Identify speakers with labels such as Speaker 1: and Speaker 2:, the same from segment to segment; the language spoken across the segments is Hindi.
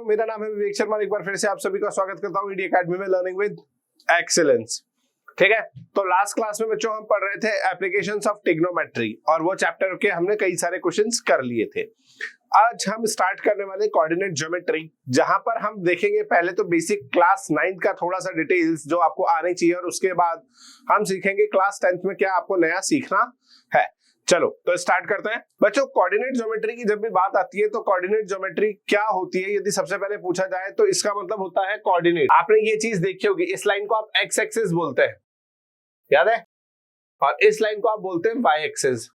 Speaker 1: मेरा नाम है विवेक शर्मा। एक बार फिर से आप सभी का स्वागत करता हूँ इंडिया एकेडमी में लर्निंग विद एक्सीलेंस। ठीक है, तो लास्ट क्लास में बच्चों हम पढ़ रहे थे एप्लीकेशंस ऑफ ट्रिग्नोमेट्री और वो चैप्टर के हमने कई सारे क्वेश्चंस कर लिए थे। आज हम स्टार्ट करने वाले कोऑर्डिनेट ज्योमेट्री, जहां पर हम देखेंगे पहले तो बेसिक क्लास 9th का थोड़ा सा डिटेल्स जो आपको आने चाहिए और उसके बाद हम सीखेंगे क्लास 10th में क्या आपको नया सीखना है। चलो तो स्टार्ट करते हैं बच्चों। कोऑर्डिनेट ज्योमेट्री की जब भी बात आती है तो कोऑर्डिनेट ज्योमेट्री क्या होती है यदि सबसे पहले पूछा जाए तो इसका मतलब होता है कोऑर्डिनेट। आपने ये चीज देखी होगी, इस लाइन को आप एक्स एक्सिस बोलते हैं, याद है, और इस लाइन को आप बोलते हैं Y axis.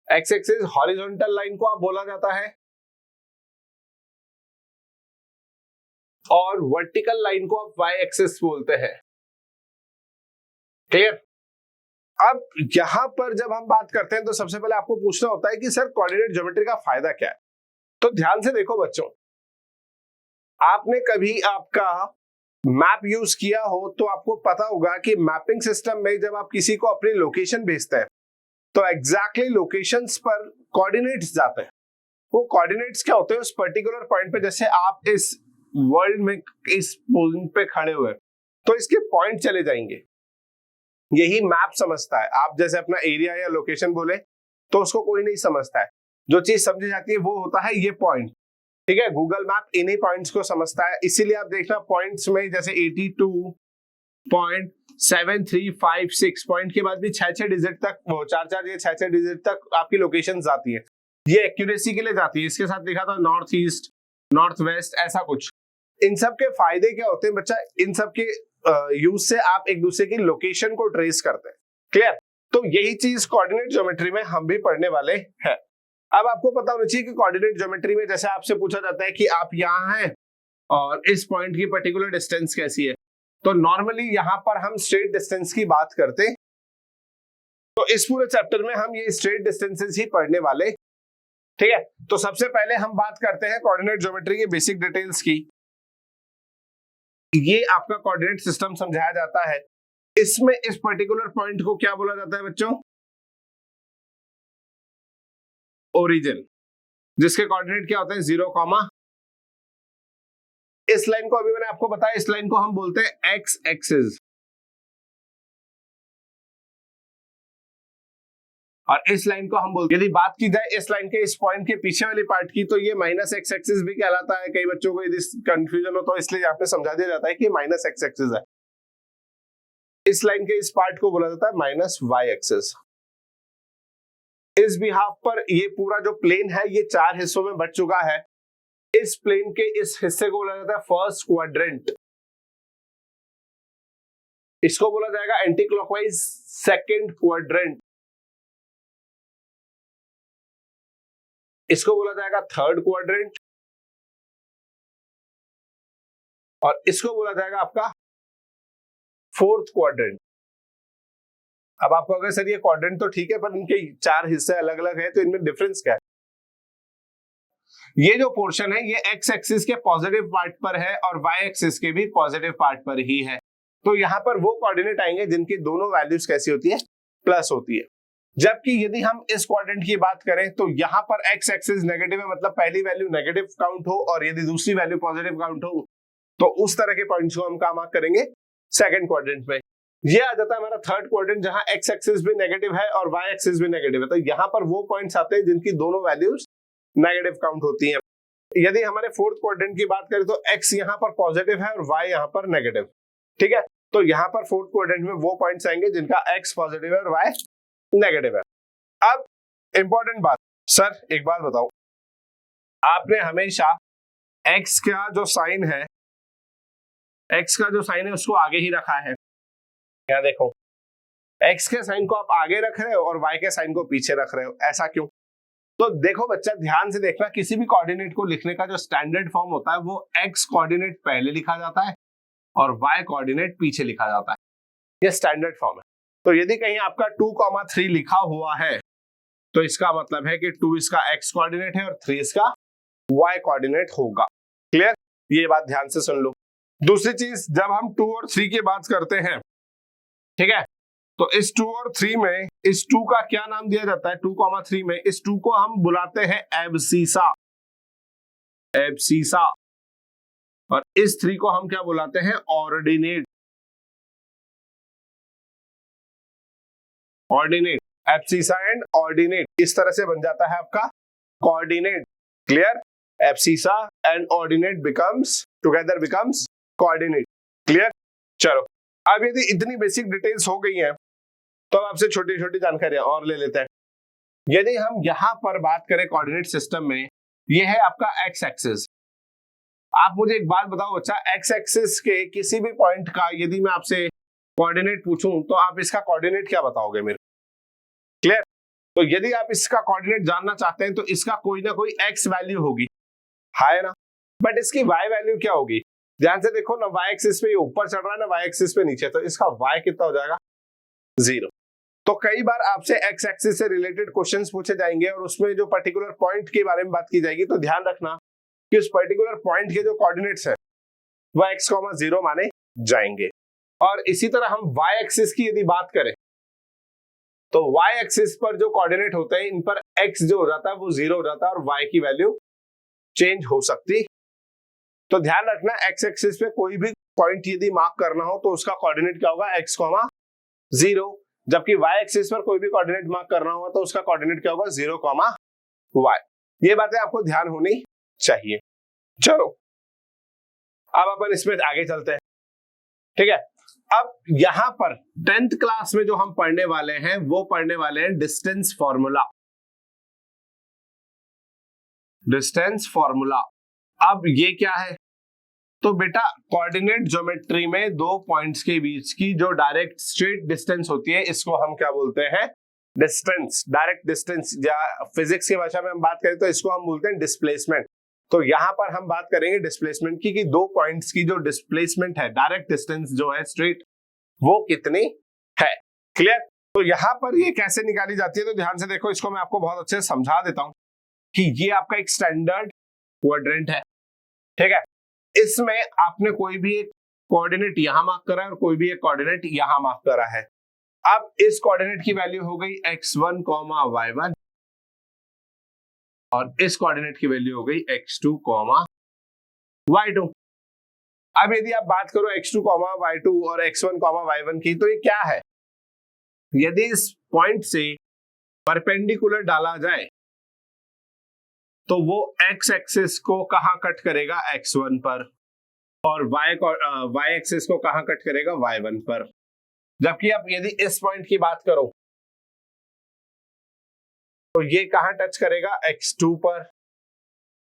Speaker 1: X axis horizontal line को आप बोला जाता है और वर्टिकल लाइन को आप वाई एक्सिस बोलते हैं। क्लियर? अब यहां पर जब हम बात करते हैं तो सबसे पहले आपको पूछना होता है कि सर कोऑर्डिनेट ज्योमेट्री का फायदा क्या है। तो ध्यान से देखो बच्चों, आपने कभी आपका मैप यूज किया हो तो आपको पता होगा कि मैपिंग सिस्टम में जब आप किसी को अपनी लोकेशन भेजते हैं तो एग्जैक्टली लोकेशंस पर कोऑर्डिनेट्स जाते हैं। वो कोऑर्डिनेट्स क्या होते हैं उस पर्टिकुलर पॉइंट पे, जैसे आप इस वर्ल्ड में इस पॉइंट पे खड़े हुए तो इसके पॉइंट चले जाएंगे, यही मैप समझता है। आप जैसे अपना एरिया या लोकेशन बोले तो उसको कोई नहीं समझता है, जो चीज समझी जाती है वो होता है ये पॉइंट। ठीक है, गूगल मैप इन्हीं पॉइंट्स को समझता है, इसीलिए आप देखना पॉइंट्स में जैसे 82.7356 पॉइंट के बाद भी 6 डिजिट तक, वो 4 या 6 डिजिट तक आपकी लोकेशन आती है। ये एक्यूरेसी के लिए जाती है। इसके साथ लिखा था नॉर्थ ईस्ट, नॉर्थ वेस्ट, ऐसा कुछ। इन सब के फायदे क्या होते हैं बच्चा, इन सब के यूज से आप एक दूसरे की लोकेशन को ट्रेस करते हैं। क्लियर? तो यही चीज कोऑर्डिनेट ज्योमेट्री में हम भी पढ़ने वाले हैं। अब आपको पता होना चाहिए कि कोऑर्डिनेट ज्योमेट्री में जैसे आपसे पूछा जाता है कि आप यहाँ हैं और इस पॉइंट की पर्टिकुलर डिस्टेंस कैसी है, तो नॉर्मली यहां पर हम स्ट्रेट डिस्टेंस की बात करते हैं। तो इस पूरे चैप्टर में हम ये स्ट्रेट डिस्टेंसेस ही पढ़ने वाले। ठीक है, तो सबसे पहले हम बात करते हैं कोऑर्डिनेट ज्योमेट्री की बेसिक डिटेल्स की। ये आपका कोऑर्डिनेट सिस्टम समझाया जाता है। इसमें इस पर्टिकुलर पॉइंट को क्या बोला जाता है बच्चों? ओरिजिन, जिसके कोऑर्डिनेट क्या होते हैं 0, इस लाइन को अभी मैंने आपको बताया, इस लाइन को हम बोलते हैं एक्स एक्सिस और इस लाइन को हम बोलते हैं, यदि बात की जाए इस लाइन के इस पॉइंट के पीछे वाली पार्ट की, तो ये माइनस एक्स एक्सिस भी कहलाता है। कई बच्चों को यदि कंफ्यूजन हो तो इसलिए यहाँ पे समझा दिया जाता है कि माइनस एक्स एक्सिस है। इस लाइन के इस पार्ट को बोला जाता है माइनस वाई एक्सिस। इस बिहाफ पर ये पूरा जो प्लेन है ये 4 हिस्सों में बट चुका है। इस प्लेन के इस हिस्से को बोला जाता है फर्स्ट क्वाड्रेंट, इसको बोला जाएगा एंटी क्लॉकवाइज सेकेंड क्वाड्रेंट, इसको बोला जाएगा थर्ड क्वाड्रेंट और इसको बोला जाएगा आपका फोर्थ क्वाड्रेंट। अब आपको अगर सर ये क्वाड्रेंट तो ठीक है पर इनके 4 हिस्से अलग अलग है तो इनमें डिफरेंस क्या है? ये जो पोर्शन है ये एक्स एक्सिस के पॉजिटिव पार्ट पर है और वाई एक्सिस के भी पॉजिटिव पार्ट पर ही है। तो यहां पर वो कोऑर्डिनेट आएंगे जिनकी दोनों वैल्यूज कैसी होती है? प्लस होती है। जबकि यदि हम इस क्वाड्रेंट की बात करें तो यहां पर एक्स एक्सिस नेगेटिव है, मतलब पहली वैल्यू नेगेटिव काउंट हो और यदि दूसरी वैल्यू पॉजिटिव काउंट हो तो उस तरह के पॉइंट्स को हम कहां मार्क करेंगे? सेकंड क्वाड्रेंट में। ये आ जाता है हमारा थर्ड क्वाड्रेंट जहां एक्स एक्सिस भी नेगेटिव है और वाई एक्सिस भी नेगेटिव है। तो यहां पर वो पॉइंट्स आते हैं जिनकी दोनों वैल्यूज नेगेटिव काउंट होती हैं। यदि हमारे फोर्थ क्वाड्रेंट की बात करें तो एक्स यहां पर पॉजिटिव है और वाई यहां पर नेगेटिव। ठीक है, तो यहां पर फोर्थ क्वाड्रेंट में वो पॉइंट्स आएंगे जिनका एक्स पॉजिटिव है और वाई नेगेटिव है। अब इंपॉर्टेंट बात, सर एक बात बताओ, आपने हमेशा एक्स का जो साइन है, एक्स का जो साइन है उसको आगे ही रखा है। यहाँ देखो, एक्स के साइन को आप आगे रख रहे हो और वाई के साइन को पीछे रख रहे हो, ऐसा क्यों? तो देखो बच्चा ध्यान से देखना, किसी भी कोऑर्डिनेट को लिखने का जो स्टैंडर्ड फॉर्म होता है वो एक्स कोऑर्डिनेट पहले लिखा जाता है और वाई कोऑर्डिनेट पीछे लिखा जाता है। ये स्टैंडर्ड फॉर्म है। तो यदि कहीं आपका 2,3 लिखा हुआ है तो इसका मतलब है कि 2 इसका x कोऑर्डिनेट है और 3 इसका y कोऑर्डिनेट होगा। क्लियर? ये बात ध्यान से सुन लो। दूसरी चीज, जब हम 2 और 3 की बात करते हैं, ठीक है, तो इस 2 और 3 में इस 2 का क्या नाम दिया जाता है? 2,3 में इस 2 को हम बुलाते हैं एब्सिसा। एब्सिसा, और इस 3 को हम क्या बुलाते हैं, ordinate. Ordinate, abscissa and ordinate, इस तरह से बन जाता है आपका coordinate. Clear? Abscissa and ordinate becomes together becomes coordinate. Clear? चलो, अब यदि इतनी बेसिक डिटेल्स हो गई हैं तो आपसे छोटी छोटी जानकारियां और ले लेते हैं। यदि हम यहां पर बात करें कोऑर्डिनेट सिस्टम में, ये है आपका एक्स एक्सिस। आप मुझे एक बात बताओ बच्चा, एक्स एक्सिस के किसी भी पॉइंट का यदि मैं आपसे कोऑर्डिनेट पूछूं तो आप इसका कोऑर्डिनेट क्या बताओगे मेरे? क्लियर? तो यदि आप इसका कोऑर्डिनेट जानना चाहते हैं तो इसका कोई ना कोई एक्स वैल्यू होगी, है ना, बट इसकी वाई वैल्यू क्या होगी? ध्यान से देखो ना, वाई एक्सिस पे ऊपर चढ़ रहा है ना, वाई एक्सिस पे नीचे, तो इसका वाई कितना हो जाएगा? 0। तो कई बार आपसे एक्स एक्सिस से रिलेटेड क्वेश्चंस पूछे जाएंगे और उसमें जो पर्टिकुलर पॉइंट के बारे में बात की जाएगी, तो ध्यान रखना कि उस पर्टिकुलर पॉइंट के जो कोऑर्डिनेट्स है वह x,0 माने जाएंगे। और इसी तरह हम y एक्सिस की यदि बात करें तो y एक्सिस पर जो कोऑर्डिनेट होते हैं, इन पर x जो हो जाता है वो 0 हो जाता है और y की वैल्यू चेंज हो सकती। तो ध्यान रखना, x एक्सिस पे कोई भी पॉइंट यदि मार्क करना हो तो उसका कोऑर्डिनेट क्या होगा? x,0, जबकि y एक्सिस पर कोई भी कोऑर्डिनेट मार्क करना हो तो उसका कोऑर्डिनेट क्या होगा? 0,y। ये बातें आपको ध्यान होनी चाहिए। चलो, अब अपन इसमें आगे चलते हैं। ठीक है, अब यहां पर 10th क्लास में जो हम पढ़ने वाले हैं वो पढ़ने वाले हैं डिस्टेंस फॉर्मूला। डिस्टेंस फॉर्मूला, अब ये क्या है? तो बेटा, कोऑर्डिनेट ज्योमेट्री में दो पॉइंट्स के बीच की जो डायरेक्ट स्ट्रेट डिस्टेंस होती है, इसको हम क्या बोलते हैं? डिस्टेंस, डायरेक्ट डिस्टेंस, या फिजिक्स की भाषा में हम बात करें तो इसको हम बोलते हैं डिस्प्लेसमेंट। तो यहां पर हम बात करेंगे डिस्प्लेसमेंट की, कि दो पॉइंट्स की जो डिस्प्लेसमेंट है, डायरेक्ट डिस्टेंस जो है स्ट्रेट, वो कितनी है। क्लियर? तो यहां पर ये कैसे निकाली जाती है, तो ध्यान से देखो, इसको मैं आपको बहुत अच्छे से समझा देता हूं कि ये आपका एक स्टैंडर्ड क्वाड्रेंट है। ठीक है, इसमें आपने कोई भी एक कोऑर्डिनेट यहां मार्क करा है और कोई भी एक कोऑर्डिनेट यहां मार्क करा है। अब इस कोऑर्डिनेट की वैल्यू हो गई x1, y1, और इस कोऑर्डिनेट की वैल्यू हो गई x2, y2। अब यदि आप बात करो x2, y2 और x1, y1 की, तो ये क्या है? यदि इस पॉइंट से परपेंडिकुलर डाला जाए तो वो x एक्सिस को कहां कट करेगा? x1 पर, और y एक्सिस को कहां कट करेगा? y1 पर। जबकि अब यदि इस पॉइंट की बात करो तो ये कहां टच करेगा? x2 पर,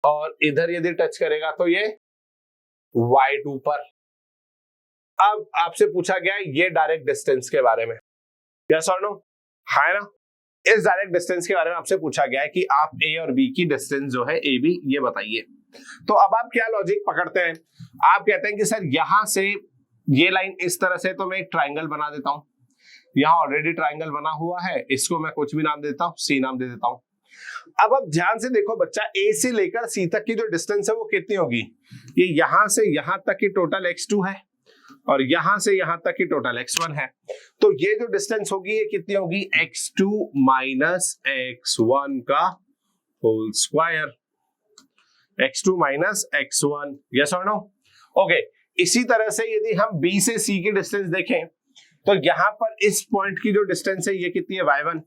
Speaker 1: और इधर यदि टच करेगा तो ये y2 पर। अब आपसे पूछा गया ये डायरेक्ट डिस्टेंस के बारे में, यस और नो, है ना? इस डायरेक्ट डिस्टेंस के बारे में आपसे पूछा गया है कि आप a और b की डिस्टेंस जो है a b, ये बताइए। तो अब आप क्या लॉजिक पकड़ते हैं? आप कहते हैं कि सर यहां से ये लाइन इस तरह से, तो मैं एक ट्राइंगल बना देता हूं। यहाँ ऑलरेडी ट्राइंगल बना हुआ है, इसको मैं कुछ भी नाम देता हूं, सी नाम दे देता हूं। अब ध्यान से देखो बच्चा, ए से लेकर सी तक की जो डिस्टेंस है वो कितनी होगी? ये यहां से यहां तक की टोटल x2 है और यहां से यहां तक की टोटल x1 है। तो ये जो डिस्टेंस होगी ये कितनी होगी? x2 माइनस x1 का whole square. x2 minus x1, yes और नो? ओके, इसी तरह से यदि हम b से c की डिस्टेंस देखें तो यहां पर इस पॉइंट की जो डिस्टेंस है ये कितनी है? y1,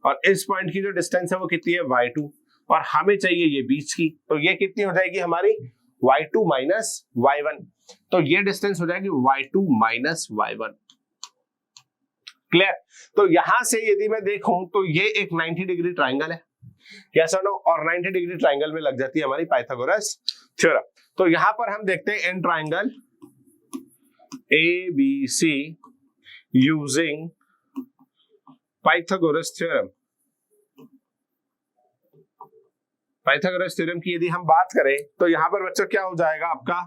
Speaker 1: और इस पॉइंट की जो डिस्टेंस है वो कितनी है? y2, और हमें चाहिए ये बीच की, तो ये कितनी हो जाएगी हमारी? y2 minus y1। तो ये डिस्टेंस हो जाएगी y2 माइनस y1। क्लियर? तो यहां से यदि मैं देखूं तो ये एक 90 डिग्री ट्राइंगल है, यस और नो? और 90 डिग्री ट्राइंगल में लग जाती है हमारी पाइथागोरस थ्योरम। तो यहां पर हम देखते हैं in triangle ABC using Pythagoras theorem. Pythagoras theorem की यदि हम बात करें तो यहां पर बच्चों क्या हो जाएगा आपका?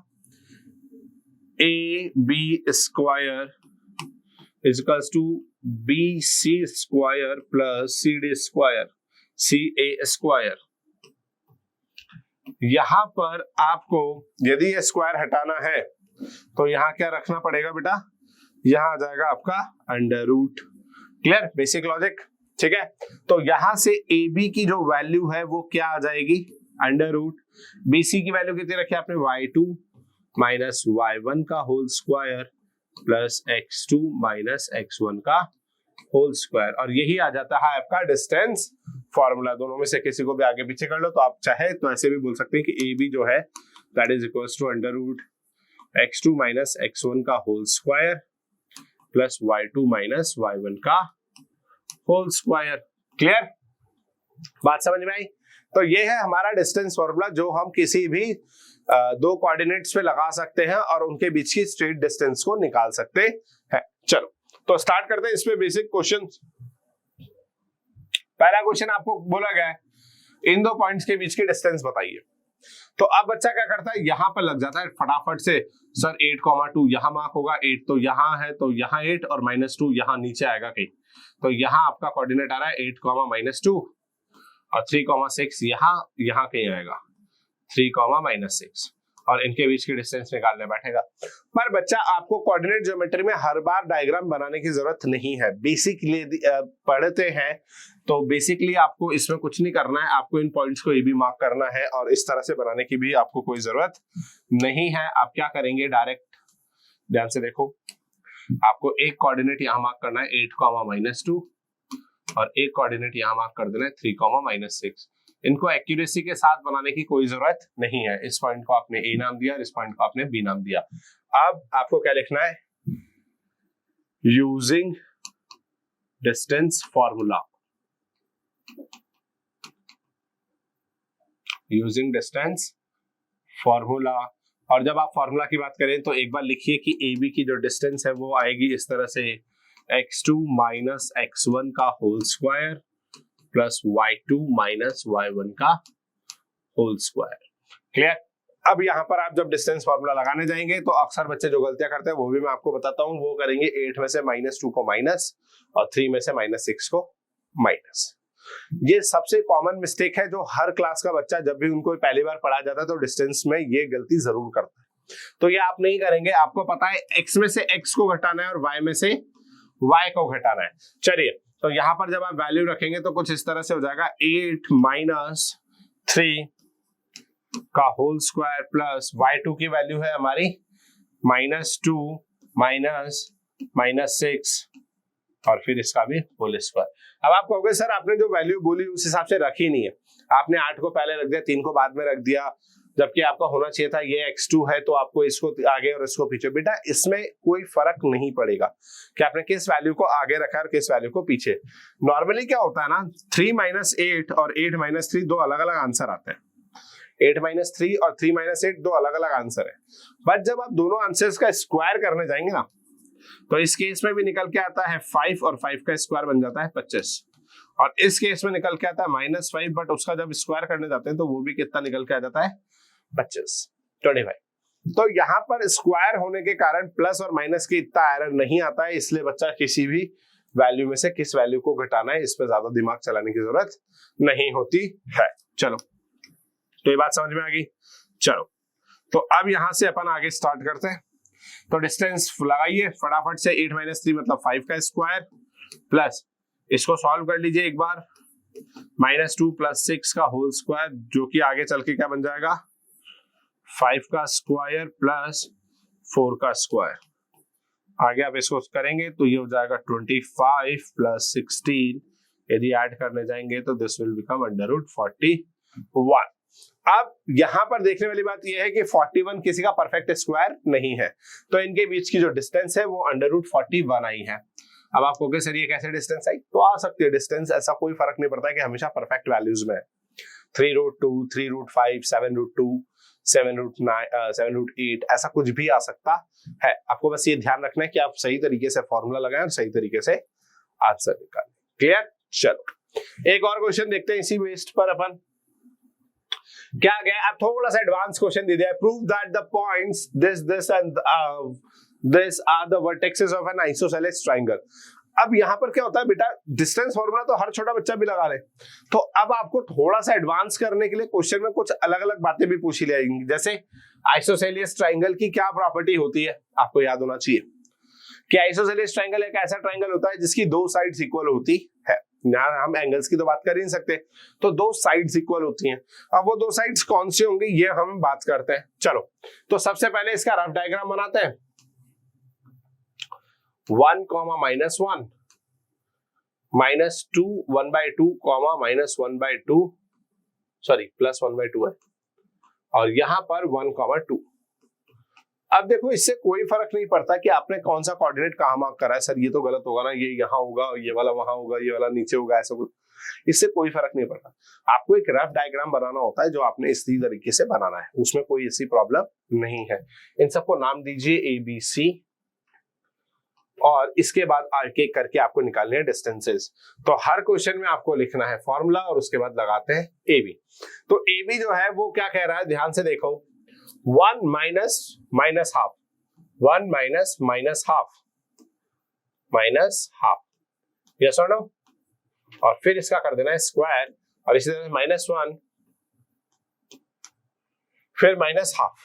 Speaker 1: AB square equals to BC square plus CD square CA square. यहां पर आपको यदि ये स्क्वायर हटाना है तो यहां क्या रखना पड़ेगा बेटा? यहां आ जाएगा आपका under root. Clear? Basic logic, ठीक है? तो यहां से AB की जो वैल्यू है वो क्या आ जाएगी? अंडर रूट BC की वैल्यू कितनी रखी आपने, y2 माइनस y1 का whole square plus x2 minus x1 का होल स्क्वायर, और यही आ जाता है आपका डिस्टेंस फॉर्मूला। दोनों में से किसी को भी आगे पीछे कर लो, तो आप चाहे तो ऐसे भी बोल सकते हैं कि AB जो है that is equals to under root x2 minus x1 का whole square plus y2 minus y1 का होल स्क्वायर। क्लियर, बात समझ में आई? तो ये है हमारा डिस्टेंस फॉर्मूला जो हम किसी भी दो कोऑर्डिनेट्स पे लगा सकते हैं और उनके बीच की स्ट्रेट डिस्टेंस को निकाल सकते हैं। चलो तो स्टार्ट करते हैं इसमें बेसिक क्वेश्चन। पहला क्वेश्चन आपको बोला गया है इन दो पॉइंट्स के बीच की डिस्टेंस बताइए। तो अब बच्चा क्या करता है, यहां पर लग जाता है फटाफट से, सर 8,2 यहां मार्क होगा, 8 तो यहां है तो यहां 8 और -2 यहां नीचे आएगा कहीं, तो यहां आपका कोऑर्डिनेट आ रहा है 8,-2 और 3,6 यहां कहीं आएगा 3,-6 और इनके बीच की डिस्टेंस निकालने बैठेगा। पर बच्चा आपको कोऑर्डिनेट ज्योमेट्री में हर बार डायग्राम बनाने की जरूरत नहीं है। बेसिकली पढ़ते हैं तो बेसिकली आपको इसमें कुछ नहीं करना है, आपको इन पॉइंट्स को ये भी मार्क करना है और इस तरह से बनाने की भी आपको कोई जरूरत नहीं है। आप क्या करेंगे, डायरेक्ट ध्यान से देखो, आपको एक कोऑर्डिनेट यहां मार्क करना है 8,-2 और एक कोऑर्डिनेट यहां मार्क कर देना है 3,-6। इनको एक्यूरेसी के साथ बनाने की कोई जरूरत नहीं है। इस पॉइंट को आपने ए नाम दिया और इस पॉइंट को आपने बी नाम दिया। अब आपको क्या लिखना है, using distance formula, using distance formula. और जब आप फॉर्मूला की बात करें तो एक बार लिखिए कि ए बी की जो डिस्टेंस है वो आएगी इस तरह से, x2 माइनस x1 का whole square plus y2 minus y1 का होल स्क्वायर। क्लियर। अब यहाँ पर आप जब डिस्टेंस फॉर्मूला लगाने जाएंगे तो अक्सर बच्चे जो गलतियां करते हैं वो भी मैं आपको बताता हूँ। वो करेंगे 8 में से -2 को माइनस और 3 में से -6 को माइनस। ये सबसे कॉमन मिस्टेक है जो हर क्लास का बच्चा जब भी उनको पहली बार पढ़ा जाता है तो डिस्टेंस में ये गलती जरूर करता है। तो ये आप नहीं करेंगे, आपको पता है x में से x को घटाना है और y में से y को घटाना है। चलिए तो यहां पर जब आप वैल्यू रखेंगे तो कुछ इस तरह से हो जाएगा, 8 माइनस 3 का होल स्क्वायर प्लस y2 की वैल्यू है हमारी -2 माइनस 6 और फिर इसका भी होल स्क्वायर। अब आप कहोगे सर आपने जो वैल्यू बोली उस हिसाब से रखी नहीं है, आपने 8 को पहले रख दिया, 3 को बाद में रख दिया, जबकि आपका होना चाहिए था ये x2 है तो आपको इसको आगे और इसको पीछे। बेटा इसमें कोई फर्क नहीं पड़ेगा कि आपने किस वैल्यू को आगे रखा है और किस वैल्यू को पीछे। नॉर्मली क्या होता है ना, 3 - 8 और 8 - 3 दो अलग अलग आंसर आते हैं। 8 - 3 और 3 - 8 दो अलग अलग आंसर है। बट जब आप दोनों आंसर्स का स्क्वायर करने जाएंगे ना तो इस केस में भी निकल के आता है 5 और 5 का स्क्वायर बन जाता है 25, और इस केस में निकल के आता है -5, बट उसका जब स्क्वायर करने जाते हैं तो वो भी कितना निकल के आ जाता है 25 तो यहाँ पर स्क्वायर होने के कारण प्लस और माइनस की इतना एरर नहीं आता है, इसलिए बच्चा किसी भी वैल्यू में से किस वैल्यू को घटाना है इस पर ज्यादा दिमाग चलाने की जरूरत नहीं होती है। चलो तो ये बात समझ में आ गई। चलो तो अब यहां से अपन आगे स्टार्ट करते हैं। तो डिस्टेंस लगाइए फटाफट से, 8 - 3 मतलब 5 का स्क्वायर प्लस इसको सॉल्व कर लीजिए एक बार, -2 + 6 का होल स्क्वायर जो कि आगे चल के क्या बन जाएगा 5 का स्क्वायर प्लस 4 का स्क्वायर। आगे आप इसको करेंगे तो ये हो जाएगा 25 + 16, यदि ऐड करने जाएंगे तो दिस विल बिकम √41। अब यहां पर देखने वाली बात यह है कि 41 किसी का परफेक्ट स्क्वायर नहीं है, तो इनके बीच की जो डिस्टेंस है वो √41 आई है। अब आप कहोगे सर ये कैसे डिस्टेंस आई, तो आ सकती है डिस्टेंस, ऐसा कोई फर्क नहीं पड़ता है कि हमेशा परफेक्ट वैल्यूज में है। 3√2, 3√5, 7√2, 7√8 ऐसा कुछ भी आ सकता है। आपको बस ये ध्यान रखना है कि आप सही तरीके से फॉर्मूला लगाएं और सही तरीके से आंसर निकालें। क्लियर। चलो एक और क्वेश्चन देखते हैं इसी बेस्ड पर अपन। क्या गया, अब थोड़ा सा एडवांस क्वेश्चन दे दिया है, prove that the points this and this are the vertexes of an isosceles triangle. अब यहां पर क्या होता है बेटा, डिस्टेंस फॉर्मूला तो हर छोटा बच्चा भी लगा ले, तो अब आपको थोड़ा सा एडवांस करने के लिए क्वेश्चन में कुछ अलग अलग बातें भी पूछी जाएंगी। जैसे आइसोसेलियस ट्रायंगल की क्या प्रॉपर्टी होती है, आपको याद होना चाहिए कि आइसोसेलियस ट्रायंगल एक ऐसा ट्रायंगल होता है जिसकी दो साइड्स इक्वल होती है। यहाँ हम एंगल्स की तो बात कर ही नहीं सकते, तो दो साइड्स इक्वल होती हैं। अब वो दो साइड्स कौन सी होंगी ये हम बात करते हैं। चलो तो सबसे पहले इसका रफ डायग्राम बनाते हैं। 1, -1, -2, 1/2, -1/2, सॉरी +1/2 है, और यहां पर 1, 2। अब देखो इससे कोई फर्क नहीं पड़ता कि आपने कौन सा कोऑर्डिनेट कहां मार्क करा है। सर ये तो गलत होगा ना, ये यहाँ होगा, ये वाला वहां होगा, ये वाला नीचे होगा, ऐसा कुछ, इससे कोई फर्क नहीं पड़ता। आपको एक रफ डायग्राम बनाना होता है जो आपने इसी तरीके से बनाना है, उसमें कोई ऐसी प्रॉब्लम नहीं है। इन सबको नाम दीजिए ABC, और इसके बाद आगे करके आपको निकालने हैं डिस्टेंसेस। तो हर क्वेश्चन में आपको लिखना है फॉर्मूला और उसके बाद लगाते हैं AB। तो AB जो है वो क्या कह रहा है, ध्यान से देखो, 1 - -½ 1 -½ यस और नो, और फिर इसका कर देना है स्क्वायर, और इसी तरह -1 फिर -½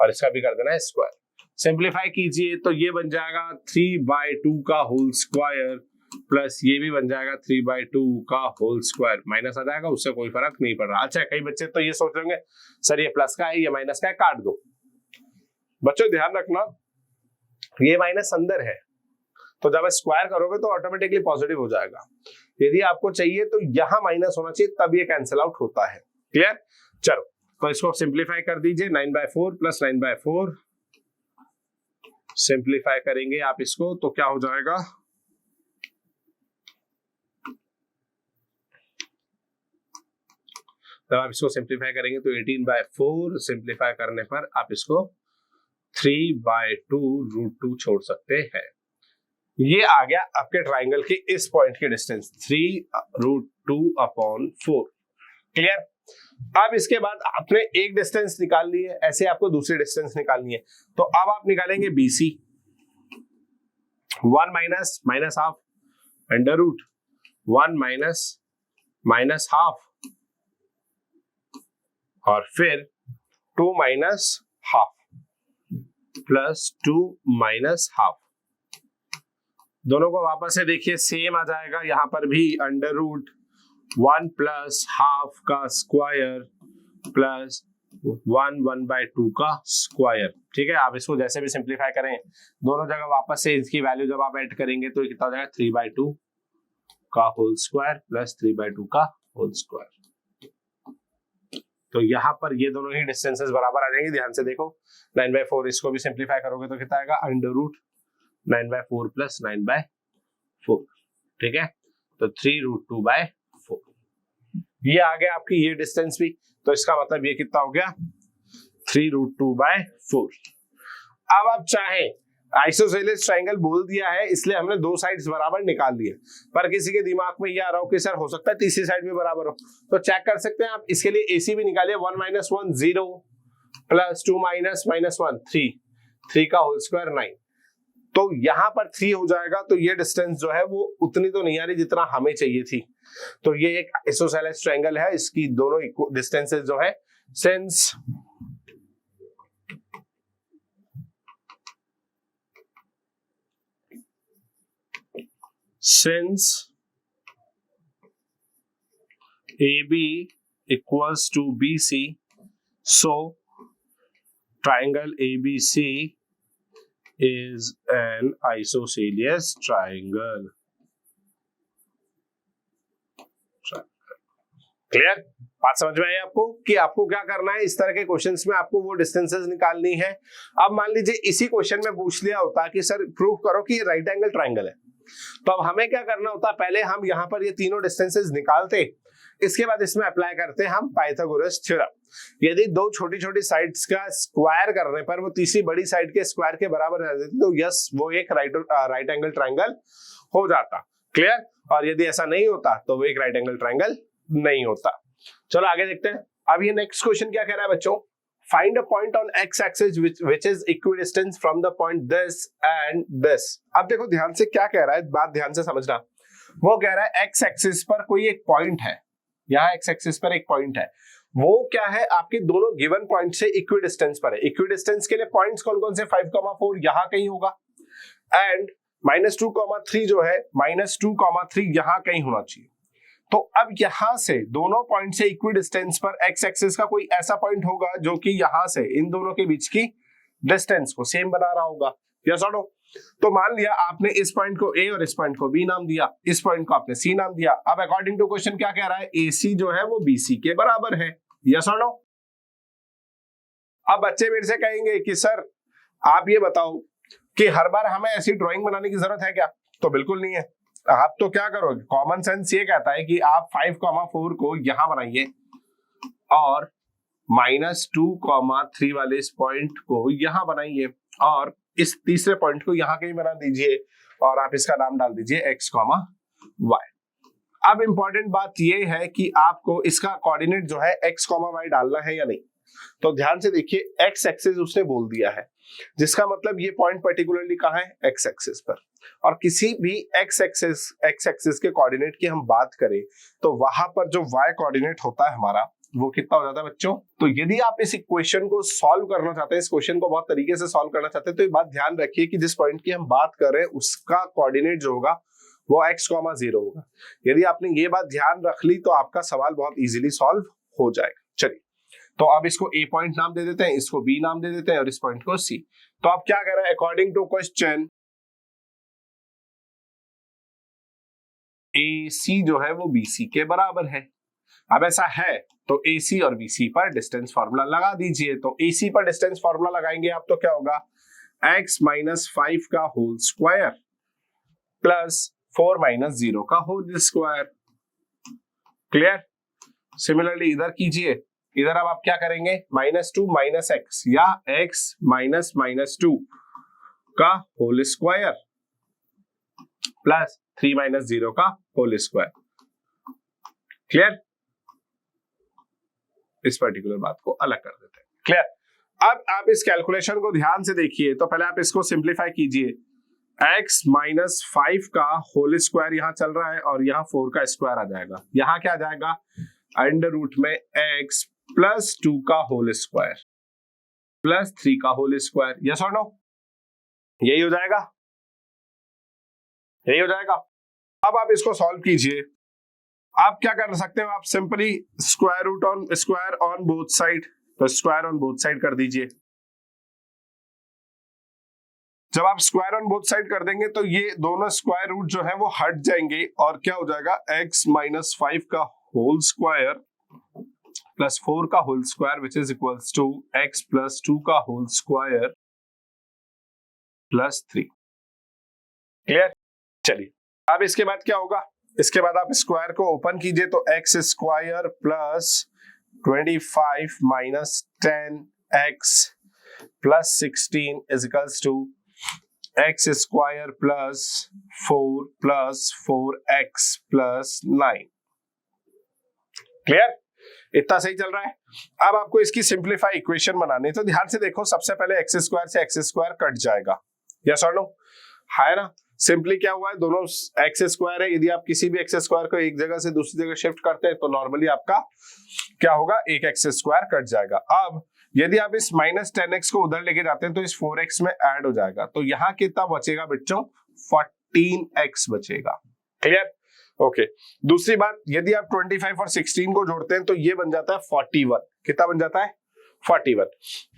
Speaker 1: और इसका भी कर देना है स्क्वायर। सिंप्लीफाई कीजिए तो ये बन जाएगा 3/2 का होल स्क्वायर, प्लस ये भी बन जाएगा 3/2 का होल स्क्वायर, माइनस आ जाएगा, उससे कोई फर्क नहीं पड़ रहा। अच्छा, कई बच्चे तो ये सोच रहे सर ये प्लस का है, ये माइनस का है, काट दो। बच्चों ध्यान रखना, ये माइनस अंदर है, तो जब स्क्वायर करोगे तो ऑटोमेटिकली पॉजिटिव हो जाएगा। यदि आपको चाहिए तो यहां माइनस होना चाहिए, तब ये कैंसिल आउट होता है। क्लियर? चलो तो इसको सिंप्लीफाई कर दीजिए, 9/4 प्लस 9/4 सिंप्लीफाई करेंगे आप इसको तो क्या हो जाएगा, जब आप इसको सिंप्लीफाई करेंगे तो 18/4, सिंप्लीफाई करने पर आप इसको 3/2√2 छोड़ सकते हैं। ये आ गया आपके ट्राइंगल के इस पॉइंट की डिस्टेंस 3√2/4। क्लियर? अब इसके बाद आपने एक डिस्टेंस निकाल ली है, ऐसे आपको दूसरी डिस्टेंस निकालनी है। तो अब आप निकालेंगे BC, 1 - -½ √1 - -½ और फिर 2 - ½ प्लस 2 - ½ दोनों को वापस से देखिए सेम आ जाएगा, यहां पर भी √1 + ½ का स्क्वायर प्लस 1/2 का स्क्वायर। ठीक है, आप इसको जैसे भी सिंप्लीफाई करें, दोनों जगह वापस से इसकी वैल्यू जब आप ऐड करेंगे तो कितना हो जाएगा, 3/2 का होल स्क्वायर प्लस 3/2 का होल स्क्वायर। तो यहाँ पर ये दोनों ही डिस्टेंसेस बराबर आ जाएंगे। ध्यान से देखो, 9/4 इसको भी सिंप्लीफाई करोगे तो कितना आएगा, √9/4 प्लस 9/4। ठीक है, तो 3√2/4 ये आ गया आपकी ये डिस्टेंस भी। तो इसका मतलब ये कितना हो गया, 3√2/4। अब आप चाहें, आइसोसेलेस ट्राइंगल बोल दिया है इसलिए हमने दो साइड्स बराबर निकाल लिए, पर किसी के दिमाग में ये आ रहा हो कि सर हो सकता है तीसरी साइड भी बराबर हो, तो चेक कर सकते हैं आप। इसके लिए AC भी निकालिए, 1 - 1 0 प्लस 2 - -1 3 का होल स्क्वायर 9। तो यहां पर 3 हो जाएगा, तो ये डिस्टेंस जो है वो उतनी तो नहीं आ रही जितना हमें चाहिए थी। तो ये एक आइसोसेलेस ट्रायंगल है, इसकी दोनों डिस्टेंसेस जो है since AB equals to BC, so triangle ABC is an isosceles triangle. Clear? बात समझ में आई आपको कि आपको क्या करना है, इस तरह के क्वेश्चंस में आपको वो डिस्टेंसेस निकालनी है। अब मान लीजिए इसी क्वेश्चन में पूछ लिया होता कि सर प्रूव करो कि ये राइट एंगल ट्रायंगल है, तो अब हमें क्या करना होता, पहले हम यहाँ पर ये तीनों डिस्टेंसेस निकालते, इसके बाद इसमें अप्लाई करते हैं हम पाइथागोरस थ्योरम। यदि दो छोटी छोटी साइड्स का स्क्वायर करने पर वो तीसरी बड़ी साइड के स्क्वायर के बराबर रह जाती, तो यस वो एक राइट एंगल ट्रायंगल हो जाता। क्लियर? और यदि ऐसा नहीं होता तो वो एक राइट एंगल ट्रायंगल नहीं होता। चलो आगे देखते हैं। अब ये नेक्स्ट क्वेश्चन क्या कह रहा है बच्चों, find a point on x axis which is equidistant from the point this and this. अब देखो ध्यान से क्या कह रहा है, बात ध्यान से समझना। वो कह रहा है एक्स एक्सिस पर कोई एक पॉइंट है, यहाँ एक्स एक्सिस पर एक पॉइंट है, वो क्या है आपके दोनों गिवन पॉइंट से इक्विडिस्टेंस पर है। इक्विडिस्टेंस के लिए पॉइंट्स कौन कौन से, 5, 4 यहाँ कहीं होगा, एंड -2,3 जो है -2,3 यहां कहीं होना चाहिए। तो अब यहां से दोनों पॉइंट से इक्वी डिस्टेंस पर एक्स एक्सिस का कोई ऐसा पॉइंट होगा जो कि यहां से इन दोनों के बीच की डिस्टेंस को सेम बना रहा होगा, यस और नो। तो मान लिया आपने इस पॉइंट को ए और इस पॉइंट को बी नाम दिया, इस पॉइंट को आपने सी नाम दिया। अब अकॉर्डिंग टू क्वेश्चन क्या कह रहा है, AC जो है वो BC के बराबर है, यस और नो। अब बच्चे मेरे से कहेंगे कि सर आप ये बताओ कि हर बार हमें ऐसी ड्राइंग बनाने की जरूरत है क्या? तो बिल्कुल नहीं है। आप तो क्या करोगे, कॉमन सेंस ये कहता है कि आप 5,4 को यहां बनाइए और -2,3 वाले इस पॉइंट को यहां बनाइए और इस तीसरे पॉइंट को यहां कहीं बना दीजिए और आप इसका नाम डाल दीजिए x, y। अब इंपॉर्टेंट बात ये है कि आपको इसका कोऑर्डिनेट जो है x, y डालना है या नहीं। तो ध्यान से देखिए, x एक्सिस उसने बोल दिया है, जिसका मतलब ये पॉइंट पर्टिकुलरली कहां है, x एक्सिस पर। और किसी भी x एक्सिस के कोऑर्डिनेट की हम बात करें तो वहां पर जो y कोऑर्डिनेट होता है हमारा, वो कितना हो जाता है बच्चों। तो यदि आप इस इक्वेशन को सॉल्व करना चाहते हैं, इस क्वेश्चन को बहुत तरीके से सॉल्व करना चाहते हैं, तो ये बात ध्यान रखिए कि जिस पॉइंट की हम बात कर रहे हैं उसका कोऑर्डिनेट जो होगा वो x, 0 होगा। यदि आपने ये बात ध्यान रख ली तो आपका सवाल बहुत इजीली सॉल्व हो जाएगा। चलिए, तो अब इसको A पॉइंट नाम दे देते हैं, इसको B नाम दे देते हैं और इस पॉइंट को C। तो आप क्या कह रहे हैं, अकॉर्डिंग टू क्वेश्चन AC जो है वो BC के बराबर है। अब ऐसा है तो AC और BC पर डिस्टेंस फॉर्मूला लगा दीजिए। तो AC पर डिस्टेंस फॉर्मूला लगाएंगे आप तो क्या होगा, x - 5 का होल स्क्वायर प्लस 4 - 0 का होल स्क्वायर। क्लियर? सिमिलरली इधर कीजिए, इधर अब आप क्या करेंगे, -2 - x या x -2 का होल स्क्वायर प्लस 3 - 0 का होल स्क्वायर। क्लियर? इस पर्टिकुलर बात को अलग कर देते हैं। क्लियर? अब आप इस कैलकुलेशन को ध्यान से देखिए, तो पहले आप इसको सिंप्लीफाई कीजिए। x - 5 का होल स्क्वायर यहां चल रहा है और यहां 4 का स्क्वायर आ जाएगा। यहां क्या आ जाएगा, अंडर रूट में x प्लस 2 का होल स्क्वायर प्लस 3 का होल स्क्वायर। यस और नो? यही हो जाएगा, यही हो जाएगा। अब आप इसको सॉल्व कीजिए। आप क्या कर सकते हो, आप simply square on both side, तो स्क्वायर ऑन बोथ साइड कर दीजिए। जब आप स्क्वायर ऑन बोथ साइड कर देंगे तो ये दोनों स्क्वायर रूट जो है वो हट जाएंगे और क्या हो जाएगा, x - 5 का होल स्क्वायर प्लस 4 का whole square which is equals to x plus 2 का होल स्क्वायर प्लस 3। क्लियर? चलिए, अब इसके बाद क्या होगा, इसके बाद आप स्क्वायर को ओपन कीजिए तो x square plus 25 - 10x plus 16 is equals to x square plus 4 plus 4x plus 9। Clear? इतना सही चल रहा है। अब आपको इसकी सिंप्लीफाई इक्वेशन बनानी है, तो ध्यान से देखो, सबसे पहले x स्क्वायर से x स्क्वायर कट जाएगा, यस और नो? है ना? सिंपली क्या हुआ है, दोनों x स्क्वायर है, यदि आप किसी भी x स्क्वायर को एक जगह से दूसरी जगह शिफ्ट करते हैं तो नॉर्मली आपका क्या होगा, एक x स्क्वायर कट जाएगा। अब यदि आप इस -10x को उधर लेके जाते हैं तो इस 4x में ऐड हो जाएगा, तो यहाँ कितना बचेगा बच्चों, 14x बचेगा। क्लियर? ओके। दूसरी बात, यदि आप 25 और 16 को जोड़ते हैं तो ये बन जाता है 41। कितना बन जाता है, 41।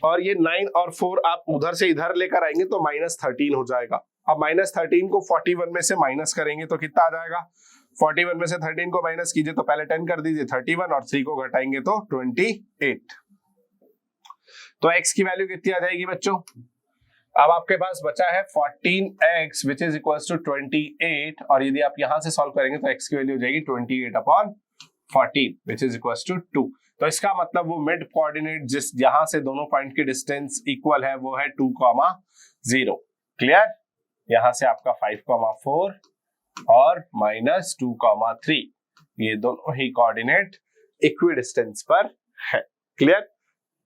Speaker 1: और ये 9 और 4 आप उधर से इधर लेकर आएंगे तो -13 हो जाएगा। अब -13 को 41 में से माइनस करेंगे तो कितना आ जाएगा, 41 में से 13 को माइनस कीजिए तो पहले 10 कर दीजिए 31 और 3 को घटाएंगे तो 28। तो x की वैल्यू कितनी आ जाएगी बच्चों, अब आपके पास बचा है 14x which is equal to 28 और यदि आप यहां से सॉल्व करेंगे तो x की वैल्यू हो जाएगी 28/14 विच इज इक्वल टू 2। तो इसका मतलब वो मिड कोऑर्डिनेट जिस यहां से दोनों पॉइंट की डिस्टेंस इक्वल है वो है 2,0। क्लियर? यहां से आपका 5,4 और -2,3 ये दोनों ही कोऑर्डिनेट इक्वी डिस्टेंस पर है। क्लियर?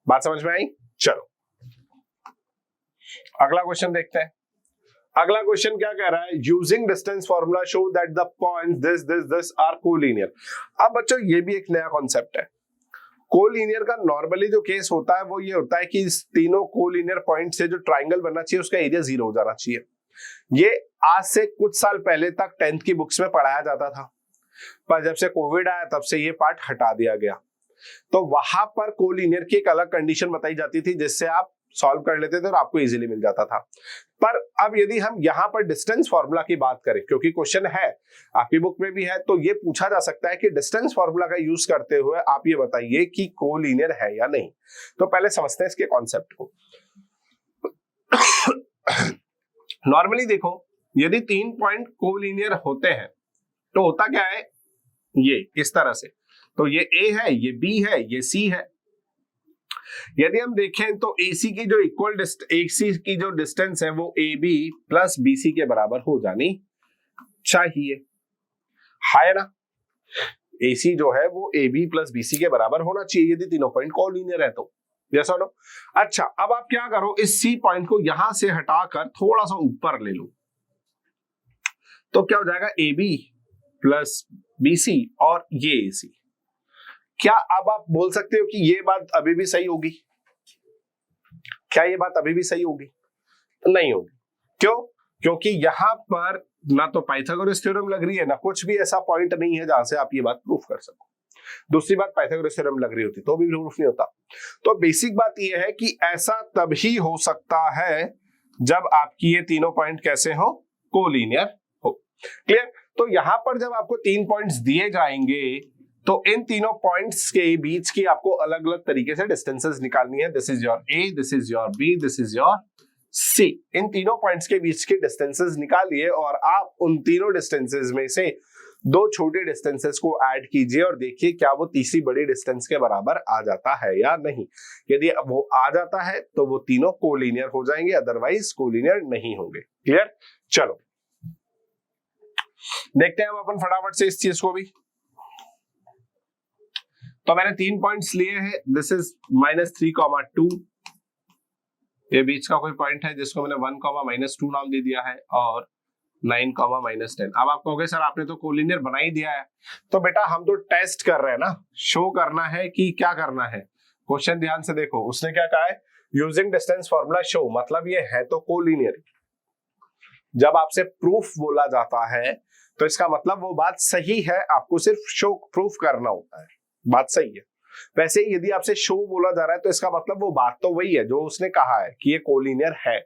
Speaker 1: बात समझ में आई? चलो अगला क्वेश्चन देखते हैं। अगला क्वेश्चन क्या कह रहा है, using distance formula show that the points this are collinear. अब बच्चों ये भी एक नया कॉन्सेप्ट है। कोलिनियर का नॉर्मली जो केस होता है वो ये होता है कि इस तीनों कोलिनियर पॉइंट से जो ट्राइंगल बनना चाहिए उसका एरिया 0 हो जाना चाहिए। ये आज से कुछ साल पहले तक 10th की बुक्स में पढ़ाया जाता था, पर जब से कोविड आया तब से ये पार्ट हटा दिया गया। तो वहां पर कोलिनियर की एक अलग कंडीशन बताई जाती थी जिससे आप सॉल्व कर लेते थे और आपको इजीली मिल जाता था। पर अब यदि हम यहां पर डिस्टेंस फार्मूला की बात करें, क्योंकि क्वेश्चन है आपकी बुक में भी है, तो ये पूछा जा सकता है कि डिस्टेंस फार्मूला का यूज करते हुए आप ये बताइए कि कोलिनियर है या नहीं। तो पहले समझते हैं इसके कॉन्सेप्ट को। नॉर्मली देखो, यदि 3 पॉइंट कोलिनियर होते हैं तो होता क्या है, ये इस तरह से, तो ये A है, ये B है, ये C है। यदि हम देखें तो AC की जो AC की जो डिस्टेंस है वो AB प्लस BC के बराबर हो जानी चाहिए, है ना। AC जो है वो AB प्लस BC के बराबर होना चाहिए यदि तीनों पॉइंट कोलिनियर है तो। यस और नो? अच्छा, अब आप क्या करो, इस C पॉइंट को यहां से हटाकर थोड़ा सा ऊपर ले लो, तो क्या हो जाएगा, AB प्लस BC और ये AC। क्या अब आप बोल सकते हो कि ये बात अभी भी सही होगी? क्या ये बात अभी भी सही होगी? नहीं होगी। क्यों? क्योंकि यहां पर ना तो पाइथागोरस थ्योरम लग रही है, ना कुछ भी ऐसा पॉइंट नहीं है जहां से आप ये बात प्रूफ कर सको। दूसरी बात, पाइथागोरस थ्योरम लग रही होती तो भी प्रूफ नहीं होता। तो बेसिक बात ये है कि ऐसा तभी हो सकता है जब आपकी ये तीनों पॉइंट कैसे हो, कोलिनियर हो। क्लियर? तो यहां पर जब आपको 3 पॉइंट्स दिए जाएंगे तो इन तीनों पॉइंट्स के बीच की आपको अलग अलग तरीके से डिस्टेंसेस निकालनी है। This is your A, this is your B, this is your C। इन तीनों पॉइंट्स के बीच के डिस्टेंसेस निकालिए और आप उन तीनों डिस्टेंसेस में से 2 छोटे डिस्टेंसेस को ऐड कीजिए और देखिए क्या वो तीसरी बड़ी डिस्टेंस के बराबर आ जाता है या नहीं। यदि वो आ जाता है तो वो तीनों कोलिनियर हो जाएंगे, अदरवाइज कोलिनियर नहीं होंगे। क्लियर? चलो देखते हैं हम अपन फटाफट से इस चीज को भी। तो मैंने 3 पॉइंट्स लिए हैं, दिस इज -3,2। ये बीच का कोई पॉइंट है जिसको मैंने 1,-2 नाम दे दिया है, और 9,-10। अब आप कहोगे सर आपने तो कोलिनियर बना ही दिया है। तो बेटा हम तो टेस्ट कर रहे हैं ना, शो करना है कि क्या करना है। क्वेश्चन ध्यान से देखो, उसने क्या कहा है, यूजिंग डिस्टेंस फॉर्मूला शो, मतलब ये है तो कोलिनियर। जब आपसे प्रूफ बोला जाता है तो इसका मतलब वो बात सही है, आपको सिर्फ शो प्रूफ करना होता है, बात सही है। वैसे ही यदि आपसे शो बोला जा रहा है तो इसका मतलब वो बात तो वही है जो उसने कहा है कि ये कोलिनियर है,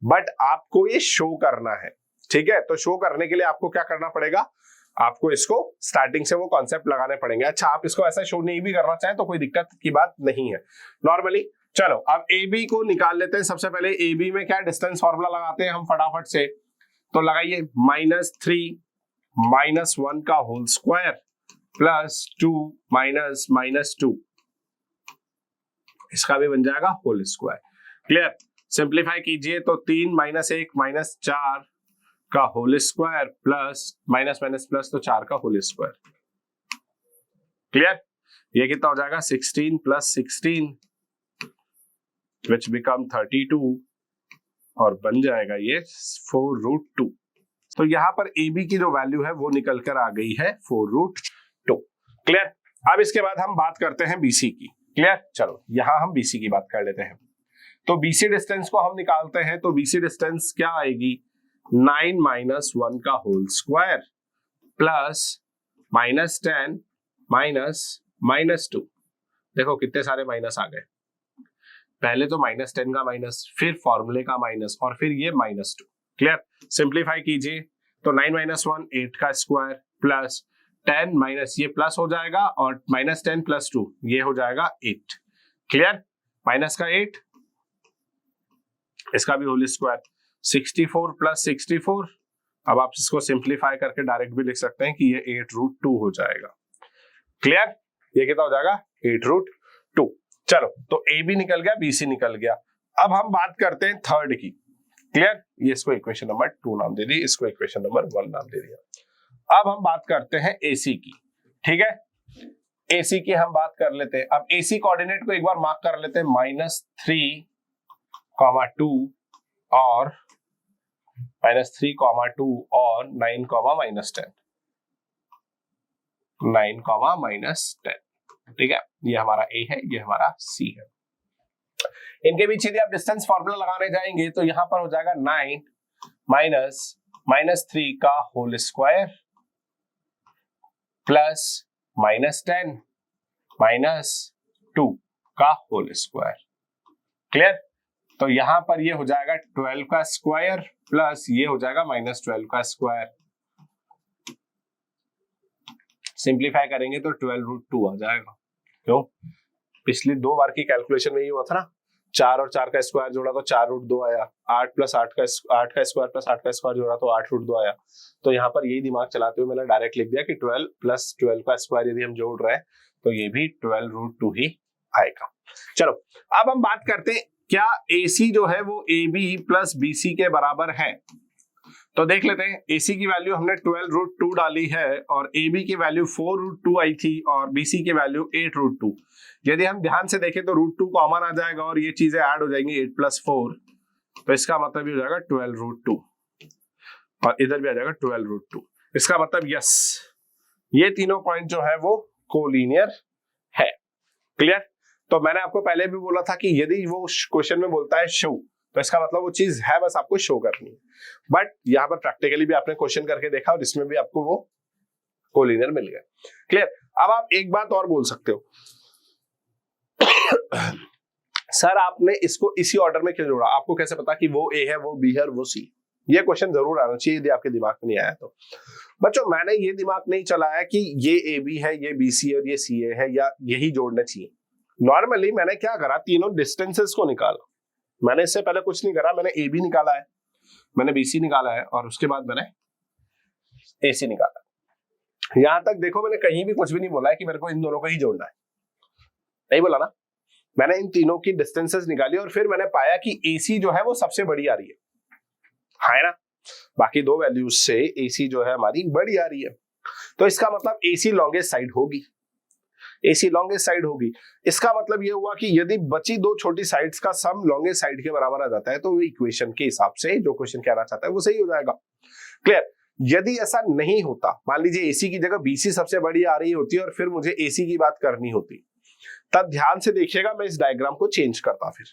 Speaker 1: बट आपको ये शो करना है। ठीक है, तो शो करने के लिए आपको क्या करना पड़ेगा, आपको इसको स्टार्टिंग से वो कॉन्सेप्ट लगाने पड़ेंगे। अच्छा, आप इसको ऐसा शो नहीं भी करना चाहें तो कोई दिक्कत की बात नहीं है नॉर्मली। चलो अब AB को निकाल लेते हैं। सबसे पहले AB में क्या डिस्टेंस फॉर्मूला लगाते हैं हम फटाफट से, तो लगाइए -3 -1 का होल स्क्वायर +2 -2, इसका भी बन जाएगा होल स्क्वायर। क्लियर? सिंप्लीफाई कीजिए तो 3 -1 -4 का whole square plus minus plus तो 4 का होल स्क्वायर। क्लियर? ये कितना हो जाएगा, 16 + 16 विच बिकम 32, और बन जाएगा ये 4√2। तो यहां पर AB की जो वैल्यू है वो निकल कर आ गई है 4√2। क्लियर? अब इसके बाद हम बात करते हैं BC की। क्लियर? चलो यहां हम BC की बात कर लेते हैं। तो BC डिस्टेंस को हम निकालते हैं, तो BC डिस्टेंस क्या आएगी, 9 -1 का होल स्क्वायर प्लस -10 -2। देखो कितने सारे माइनस आ गए, पहले तो -10 का माइनस, फिर फॉर्मूले का माइनस, और फिर ये -2। क्लियर? सिंप्लीफाई कीजिए तो 9 - 1 8 का स्क्वायर प्लस 10 माइनस ये प्लस हो जाएगा, और -10 + 2 ये हो जाएगा 8। क्लियर? माइनस का 8, इसका भी होल स्क्वायर, 64 + 64। अब आप इसको सिंप्लीफाई करके डायरेक्ट भी लिख सकते हैं कि ये 8√2 हो जाएगा। क्लियर? ये कितना हो जाएगा, 8√2। चलो तो AB निकल गया, BC निकल गया। अब हम बात करते हैं थर्ड की। क्लियर? ये इसको इक्वेशन नंबर 2 नाम दे दी, इसको इक्वेशन नंबर 1 नाम दे दिया। अब हम बात करते हैं AC की। ठीक है, AC की हम बात कर लेते हैं। अब AC कोऑर्डिनेट को एक बार मार्क कर लेते हैं, -3, 2 और -3, 2 और 9, -10, 9, -10। ठीक है, ये हमारा A है, ये हमारा C है। इनके बीच यदि आप डिस्टेंस फॉर्मूला लगाने जाएंगे तो यहां पर हो जाएगा 9 -3 का होल स्क्वायर प्लस -10 -2 का होल स्क्वायर। क्लियर? तो यहां पर ये हो जाएगा 12 का स्क्वायर प्लस ये हो जाएगा -12 का स्क्वायर। सिंप्लीफाई करेंगे तो 12√2 आ जाएगा। क्यों? पिछली 2 बार की कैलकुलेशन में ये हुआ था ना, 4 और 4 का स्क्वायर जोड़ा तो 4√2 आया, 8 प्लस 8 का स्क्वायर प्लस 8 का स्क्वायर जोड़ा तो 8√2 आया। तो यहाँ पर यही दिमाग चलाते हुए मैंने डायरेक्ट लिख दिया कि 12 प्लस 12 का स्क्वायर यदि हम जोड़ रहे हैं तो ये भी 12√2 ही आएगा। चलो अब हम बात करते हैं, क्या AC जो है वो AB प्लस BC के बराबर है? तो देख लेते हैं। AC की वैल्यू हमने 12√2 डाली है और AB की वैल्यू 4√2 आई थी और BC की वैल्यू 8√2। यदि हम ध्यान से देखें तो √2 कॉमन आ जाएगा और ये चीजें ऐड हो जाएंगी 8 + 4, तो इसका मतलब ये हो जाएगा 12√2 और इधर भी आ जाएगा 12√2। इसका मतलब यस, ये तीनों पॉइंट जो है वो कोलिनियर है। क्लियर? तो मैंने आपको पहले भी बोला था कि यदि वो क्वेश्चन में बोलता है शो, तो इसका मतलब वो चीज है, बस आपको शो करनी है। बट यहाँ पर प्रैक्टिकली भी आपने क्वेश्चन करके देखा और इसमें भी आपको वो कोलिनियर मिल गया। क्लियर? अब आप एक बात और बोल सकते हो, सर आपने इसको इसी ऑर्डर में क्यों जोड़ा? आपको कैसे पता कि वो A है, वो B है और वो C? ये क्वेश्चन जरूर आना चाहिए यदि आपके दिमाग में नहीं आया तो। बच्चों मैंने ये दिमाग नहीं चलाया कि ये AB है, ये BC है और ये CA है, या यही जोड़ना चाहिए। नॉर्मली मैंने क्या करा, तीनों डिस्टेंसेस को निकाला। मैंने इससे पहले कुछ नहीं करा, मैंने AB निकाला है, मैंने BC निकाला है और उसके बाद मैंने AC निकाला। यहां तक देखो मैंने कहीं भी कुछ भी नहीं बोला है कि मेरे को इन दोनों को ही जोड़ना है, नहीं बोला ना। मैंने इन तीनों की डिस्टेंसेस निकाली और फिर मैंने पाया कि AC जो है वो सबसे बड़ी आ रही है ना। बाकी दो वैल्यूज से AC जो है हमारी बड़ी आ रही है, तो इसका मतलब AC लॉन्गेस्ट साइड होगी। AC लॉन्गेस्ट साइड होगी, इसका मतलब ये हुआ कि यदि बची दो छोटी साइड्स का सम लॉन्गेस्ट साइड के बराबर आ जाता है तो वो इक्वेशन के हिसाब से जो क्वेश्चन कहना चाहता है वो सही हो जाएगा। क्लियर? यदि ऐसा नहीं होता, मान लीजिए AC की जगह BC सबसे बड़ी आ रही होती और फिर मुझे AC की बात करनी होती, तब ध्यान से देखिएगा मैं इस डायग्राम को चेंज करता फिर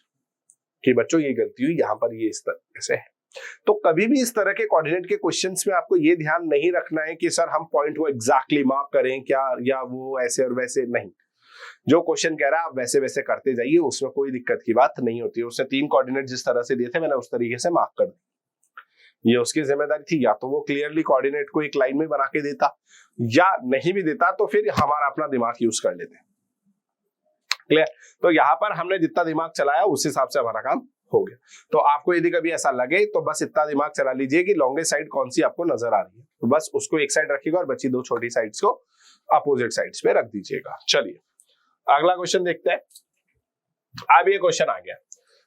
Speaker 1: कि बच्चों ये गलती हुई, यहां पर ये इस तरह से है। तो कभी भी इस तरह के कोऑर्डिनेट के क्वेश्चंस में आपको ये ध्यान नहीं रखना है कि सर हम पॉइंट को एग्जैक्टली मार्क करें क्या, या वो ऐसे और वैसे नहीं। जो क्वेश्चन कह रहा है आप वैसे वैसे करते जाइए, उसमें कोई दिक्कत की बात नहीं होती है। उसने 3 कोऑर्डिनेट जिस तरह से दिए थे मैंने उस तरीके से मार्क कर दिया। ये उसकी जिम्मेदारी थी, या तो वो क्लियरली कोऑर्डिनेट को एक लाइन में बना के देता, या नहीं भी देता तो फिर हमारा अपना दिमाग यूज कर लेते। क्लियर? तो यहां पर हमने जितना दिमाग चलाया उस हिसाब से हमारा काम हो गया। तो आपको यदि कभी ऐसा लगे तो बस इतना दिमाग चला लीजिए कि लॉन्गेस्ट साइड कौन सी आपको नजर आ रही है, तो बस उसको एक साइड रखिएगा और बची दो छोटी साइड्स को अपोजिट साइड्स पे रख दीजिएगा। चलिए अगला क्वेश्चन देखते हैं। अब ये क्वेश्चन आ गया,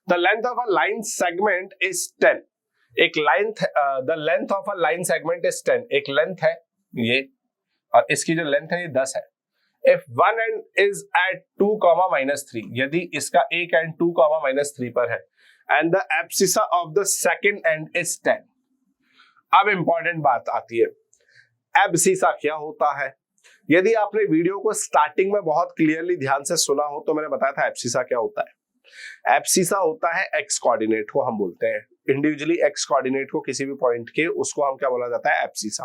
Speaker 1: the length of a line segment is 10। एक the length of a line segment is 10। एक लेंथ है ये और इसकी जो लेंथ है ये 10 है। If one end is at 2, -3, यदि इसका एक एंड 2, -3 पर है, and the abscissa of the second end is 10। अब इंपॉर्टेंट बात आती है, एब्सिसा क्या होता है? यदि आपने वीडियो को स्टार्टिंग में बहुत क्लियरली ध्यान से सुना हो तो मैंने बताया था एब्सिसा क्या होता है। एब्सिसा होता है एक्स कोऑर्डिनेट को हम बोलते हैं, इंडिविजुअली एक्स कोऑर्डिनेट को किसी भी पॉइंट के, उसको हम क्या बोला जाता है? एब्सिसा।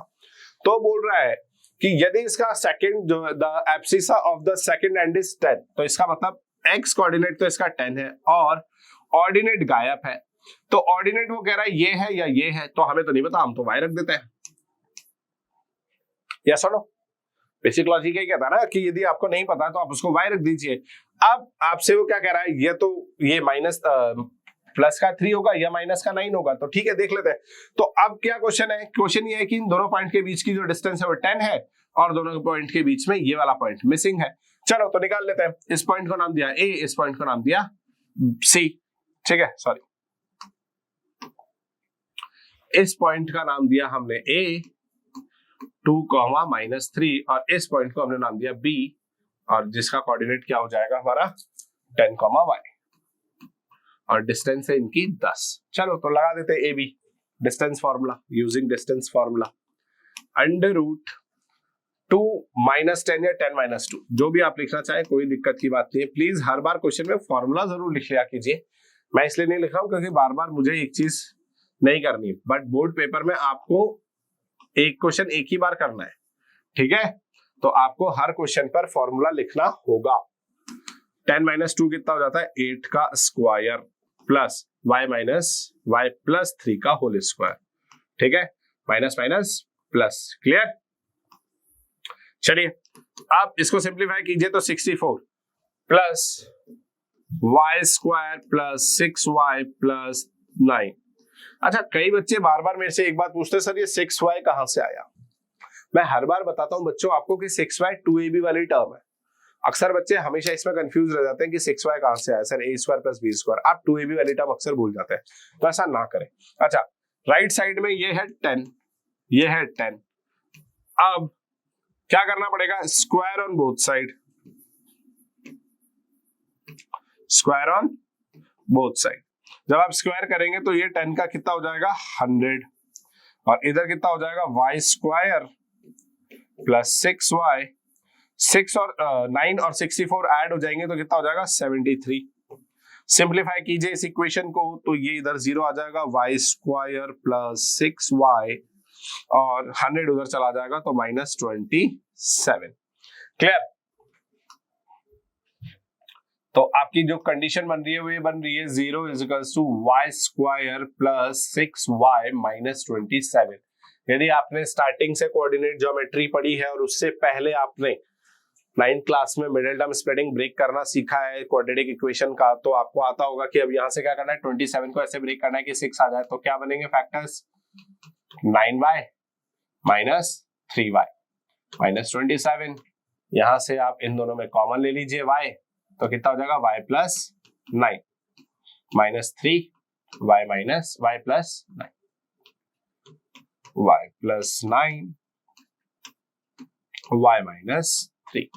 Speaker 1: तो बोल रहा है कि यदि इसका सेकंड जो the abscissa of the second and is 10, तो इसका मतलब एक्स कोऑर्डिनेट तो इसका 10 है और ऑर्डिनेट गायब है। तो ऑर्डिनेट वो कह रहा है ये है या ये है, तो हमें तो नहीं पता, हम तो वाई रख देते हैं। या सुनो, बेसिक लॉजिक ये कहता है ना कि यदि आपको नहीं पता तो आप उसको वाई रख दीजिए। अब आपसे वो क्या कह रहा है, ये तो ये माइनस प्लस का 3 होगा या माइनस का 9 होगा, तो ठीक है देख लेते हैं। तो अब क्या क्वेश्चन है? क्वेश्चन ये है कि इन दोनों पॉइंट के बीच की जो डिस्टेंस है वो 10 है और दोनों पॉइंट के बीच में ये वाला पॉइंट मिसिंग है। चलो तो निकाल लेते हैं। इस पॉइंट को नाम दिया ए, इस पॉइंट को नाम दिया सी, ठीक है, सॉरी इस पॉइंट का नाम दिया हमने ए 2, -3 और इस पॉइंट को हमने नाम दिया बी और जिसका कोऑर्डिनेट क्या हो जाएगा हमारा 10, y और डिस्टेंस है इनकी 10। चलो तो लगा देते हैं A B distance formula, using distance formula √2 -10 या 10 - 2 जो भी आप लिखना चाहे, कोई दिक्कत की बात नहीं है। प्लीज हर बार क्वेश्चन में फॉर्मूला जरूर लिख लिया कीजिए। मैं इसलिए नहीं लिख रहा हूं क्योंकि बार बार मुझे एक चीज नहीं करनी, बट बोर्ड पेपर में आपको एक क्वेश्चन एक ही बार करना है, ठीक है। तो आपको हर क्वेश्चन पर फॉर्मूला लिखना होगा। 10 माइनस 2 कितना हो जाता है 8 का square plus y minus y plus 3 का होल स्क्वायर, ठीक है। Minus minus plus, clear. चलिए अब इसको सिंप्लीफाई कीजिए तो 64 plus y square plus 6y plus 9। अच्छा, कई बच्चे बार बार मेरे से एक बात पूछते हैं, सर ये 6y कहां से आया। मैं हर बार बताता हूं बच्चों आपको कि 6y 2ab वाली टर्म है। अक्सर बच्चे हमेशा इसमें कंफ्यूज रह जाते हैं कि 6y कहां से आया sir, a square plus b square, आप 2ab वाली टर्म अक्सर भूल जाते हैं, तो ऐसा ना करें। अच्छा, राइट साइड में ये है 10, ये है 10। अब क्या करना पड़ेगा, square on both side, square on both side. जब आप स्क्वायर करेंगे तो ये 10 का कितना हो जाएगा 100, और इधर कितना हो जाएगा y स्क्वायर प्लस 6y, 6 और 9 और 64 ऐड हो जाएंगे तो कितना हो जाएगा 73। सिंप्लीफाई कीजिए इस इक्वेशन को तो ये इधर 0 आ जाएगा, y स्क्वायर प्लस 6y और 100 उधर चला जाएगा तो -27। क्लियर। तो आपकी जो कंडीशन बन रही है वो ये बन रही है 0 is to y square plus 6y minus 27। यदि आपने स्टार्टिंग से कोऑर्डिनेट ज्योमेट्री पढ़ी है और उससे पहले आपने 9th क्लास में मिडिल टर्म स्प्रेडिंग ब्रेक करना सीखा है क्वाड्रेटिक इक्वेशन का, तो आपको आता होगा कि अब यहां से क्या करना है 27 को ऐसे ब्रेक करना है कि 6 आ जाए, तो क्या बनेंगे factors 9y minus 3y minus 27। यहां से आप इन दोनों में कॉमन ले लीजिए y, तो कितना हो जाएगा y plus 9 minus 3y minus y plus 9, y plus 9 y minus 3।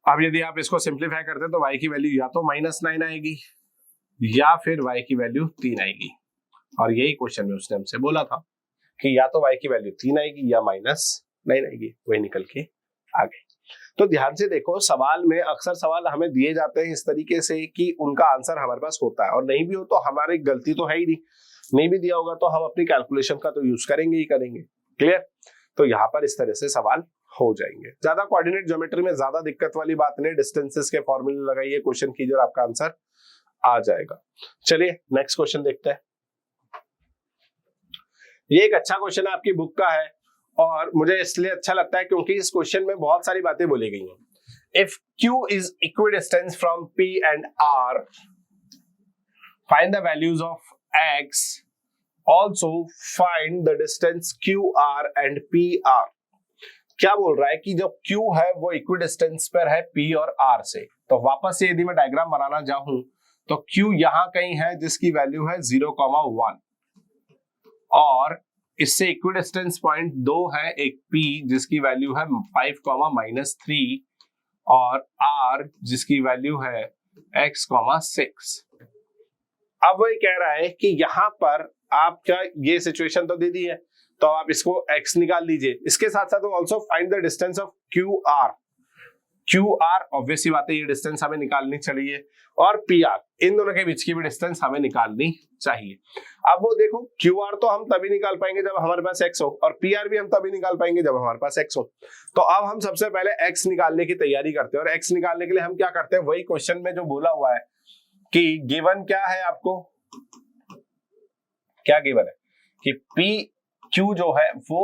Speaker 1: अब यदि आप इसको सिंप्लीफाई करते हैं तो y की वैल्यू या तो -9 आएगी या फिर y की वैल्यू 3 आएगी, और यही क्वेश्चन में उसने हमसे बोला था कि या तो y की वैल्यू 3 आएगी या -9 आएगी, वही निकल के आ गई। तो ध्यान से देखो, सवाल में अक्सर सवाल हमें दिए जाते हैं इस तरीके से कि उनका आंसर हमारे पास होता है, और नहीं भी हो तो हमारी गलती तो है ही नहीं भी दिया होगा तो हम अपनी कैलकुलेशन का तो यूज करेंगे ही करेंगे। क्लियर। तो यहाँ पर इस तरह से सवाल हो जाएंगे। ज्यादा कोऑर्डिनेट ज्योमेट्री में ज्यादा दिक्कत वाली बात नहीं, डिस्टेंसेस के फॉर्मूले लगाइए, क्वेश्चन कीजिए और आपका आंसर आ जाएगा। चलिए नेक्स्ट क्वेश्चन देखते हैं। ये एक अच्छा क्वेश्चन है, आपकी बुक का है, और मुझे इसलिए अच्छा लगता है क्योंकि इस क्वेश्चन में बहुत सारी बातें बोली गई हैं। If Q is equidistant from P and R, find the values of X, also find the distance QR and PR। क्या बोल रहा है कि जब Q है वो इक्विडिस्टेंस पर है P और R से, तो वापस से यदि मैं डायग्राम बनाना चाहूं तो Q यहां कहीं है जिसकी वैल्यू है 0,1, और इससे इक्विडिस्टेंस पॉइंट 2 है एक P जिसकी वैल्यू है 5,-3, और R जिसकी वैल्यू है x,6। अब वही कह रहा है कि यहां पर आप क्या, ये सिचुएशन तो दे दी है तो आप इसको x निकाल लीजिए, इसके साथ साथ also find the distance of QR। QR obviously बात है ये डिस्टेंस हमें निकालनी चाहिए, और PR इन दोनों के बीच की भी डिस्टेंस हमें निकालनी चाहिए। अब वो देखो, QR तो हम तभी निकाल पाएंगे जब हमारे पास x हो, और PR भी हम तभी निकाल पाएंगे जब हमारे पास x हो। तो अब हम सबसे पहले x निकालने की तैयारी करते हैं, और x निकालने के लिए हम क्या करते हैं, वही क्वेश्चन में जो बोला हुआ है कि गिवन क्या है, आपको क्या गिवन है कि PQ जो है वो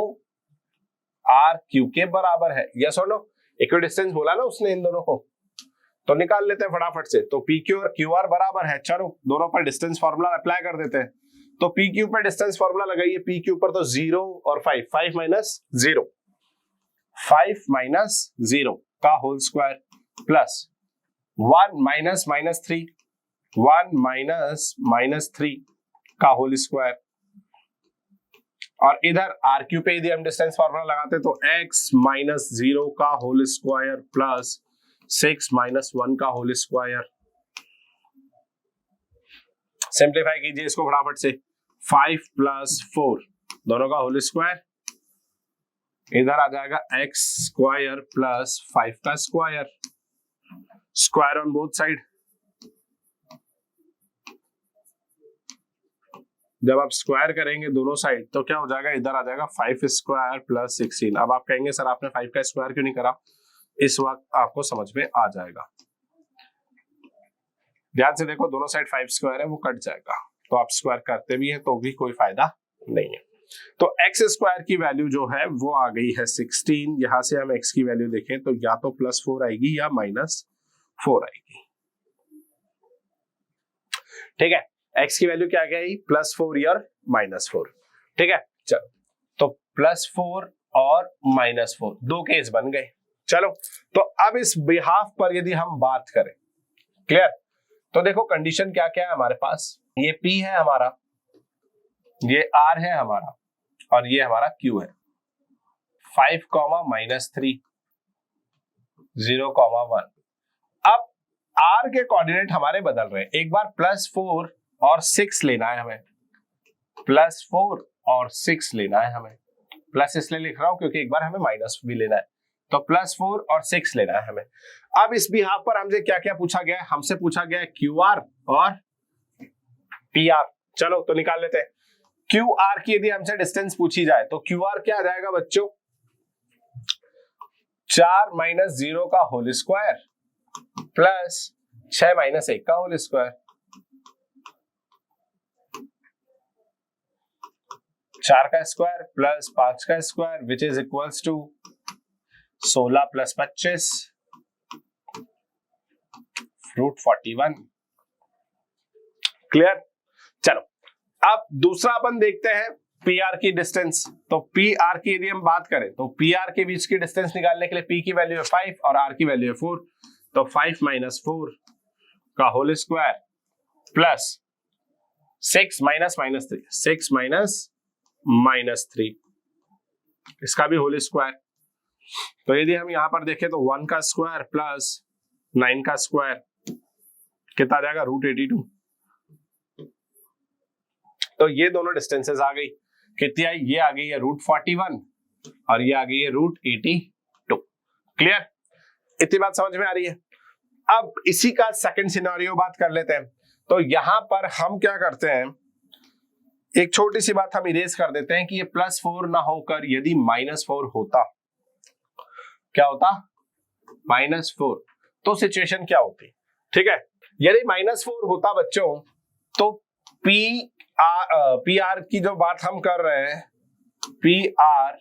Speaker 1: RQ के बराबर है, यस और नो। इक्विडिस्टेंस बोला ना उसने इन दोनों को, तो निकाल लेते हैं फटाफट से। तो PQ और QR बराबर है, चलो दोनों पर डिस्टेंस फार्मूला अप्लाई कर देते हैं। तो PQ पर डिस्टेंस फार्मूला लगाइए, PQ पर तो 0 और 5, 5 माइनस 0, 5 माइनस 0 का whole square plus 1 minus -3, 1 minus -3 का होल स्क्वायर, और इधर RQ पे यदि हम डिस्टेंस फार्मूला लगाते तो x माइनस 0 का होल स्क्वायर प्लस 6 माइनस 1 का होल स्क्वायर। सिंप्लीफाई कीजिए इसको फटाफट से, 5 प्लस 4 दोनों का होल स्क्वायर, इधर आ जाएगा x स्क्वायर प्लस 5 का square square on both side. जब आप स्क्वायर करेंगे दोनों साइड तो क्या हो जाएगा, इधर आ जाएगा 5 स्क्वायर प्लस 16। अब आप कहेंगे सर आपने 5 का स्क्वायर क्यों नहीं करा, इस वक्त आपको समझ में आ जाएगा। ध्यान से देखो, दोनों साइड 5 स्क्वायर है, वो कट जाएगा, तो आप स्क्वायर करते भी हैं तो भी कोई फायदा नहीं है। तो एक्स स्क्वायर की वैल्यू जो है वो आ गई है 16। यहां से हम एक्स की वैल्यू देखें तो या तो +4 आएगी या -4 आएगी। ठीक है, एक्स की वैल्यू क्या आ गई, +4 या -4। ठीक है, चलो तो +4 और -4 दो केस बन गए। चलो तो अब इस बिहाफ पर यदि हम बात करें, क्लियर, तो देखो कंडीशन क्या क्या है हमारे पास। ये P है हमारा, ये R है हमारा, और ये हमारा Q है। 5, -3, 0, 1। अब R के कोऑर्डिनेट हमारे बदल रहे हैं। एक बार +4 और 6 लेना है हमें, +4 और 6 लेना है हमें। प्लस इसलिए लिख रहा हूं क्योंकि एक बार हमें माइनस भी लेना है, तो +4 और 6 लेना है हमें। अब इस बिहाफ पर हमसे क्या क्या पूछा गया है, हमसे पूछा गया है QR और PR। चलो तो निकाल लेते हैं। QR की यदि हमसे डिस्टेंस पूछी जाए तो QR क्या आ जाएगा बच्चों, 4 - 0 का होल स्क्वायर प्लस 6 - 1 का होल स्क्वायर। 4 का स्क्वायर प्लस 5 का square which is equals to 16 + 25 √41। Clear. चलो अब दूसरा अपन देखते हैं PR की डिस्टेंस। तो PR की यदि हम बात करें तो PR के बीच की डिस्टेंस निकालने के लिए P की वैल्यू है 5 और R की वैल्यू है 4, तो 5 - 4 का होल स्क्वायर प्लस 6 -3, 6 -3 इसका भी होल स्क्वायर। तो यदि हम यहां पर देखें तो 1 का स्क्वायर प्लस 9 का स्क्वायर कितना आ जाएगा, √82। तो ये दोनों डिस्टेंसेस आ गई, कितनी आई, ये आ गई है √41 और ये आ गई है √82। क्लियर, इतनी बात समझ में आ रही है। अब इसी का सेकंड सिनेरियो बात कर लेते हैं। तो यहां पर हम क्या करते हैं, एक छोटी सी बात हम इरेज कर देते हैं कि ये +4 ना होकर यदि -4 होता, क्या होता, -4, तो सिचुएशन क्या होती। ठीक है, यदि -4 होता बच्चों तो PR की जो बात हम कर रहे हैं, PR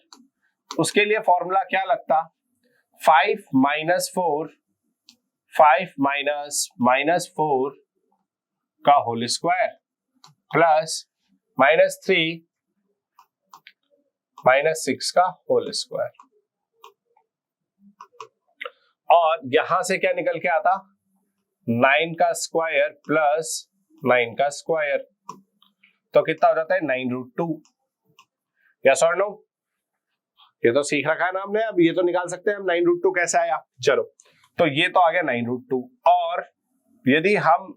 Speaker 1: उसके लिए फॉर्मूला क्या लगता, 5 - 4 का होल स्क्वायर प्लस -3 -6 का होल स्क्वायर। और यहां से क्या निकल के आता, 9 का स्क्वायर प्लस 9 का स्क्वायर, तो कितना हो जाता है 9√2। यस और नो, ये तो सीख रखा है ना हमने, अब ये तो निकाल सकते हैं हम 9√2 कैसे आया। चलो तो ये तो आ गया 9√2। और यदि हम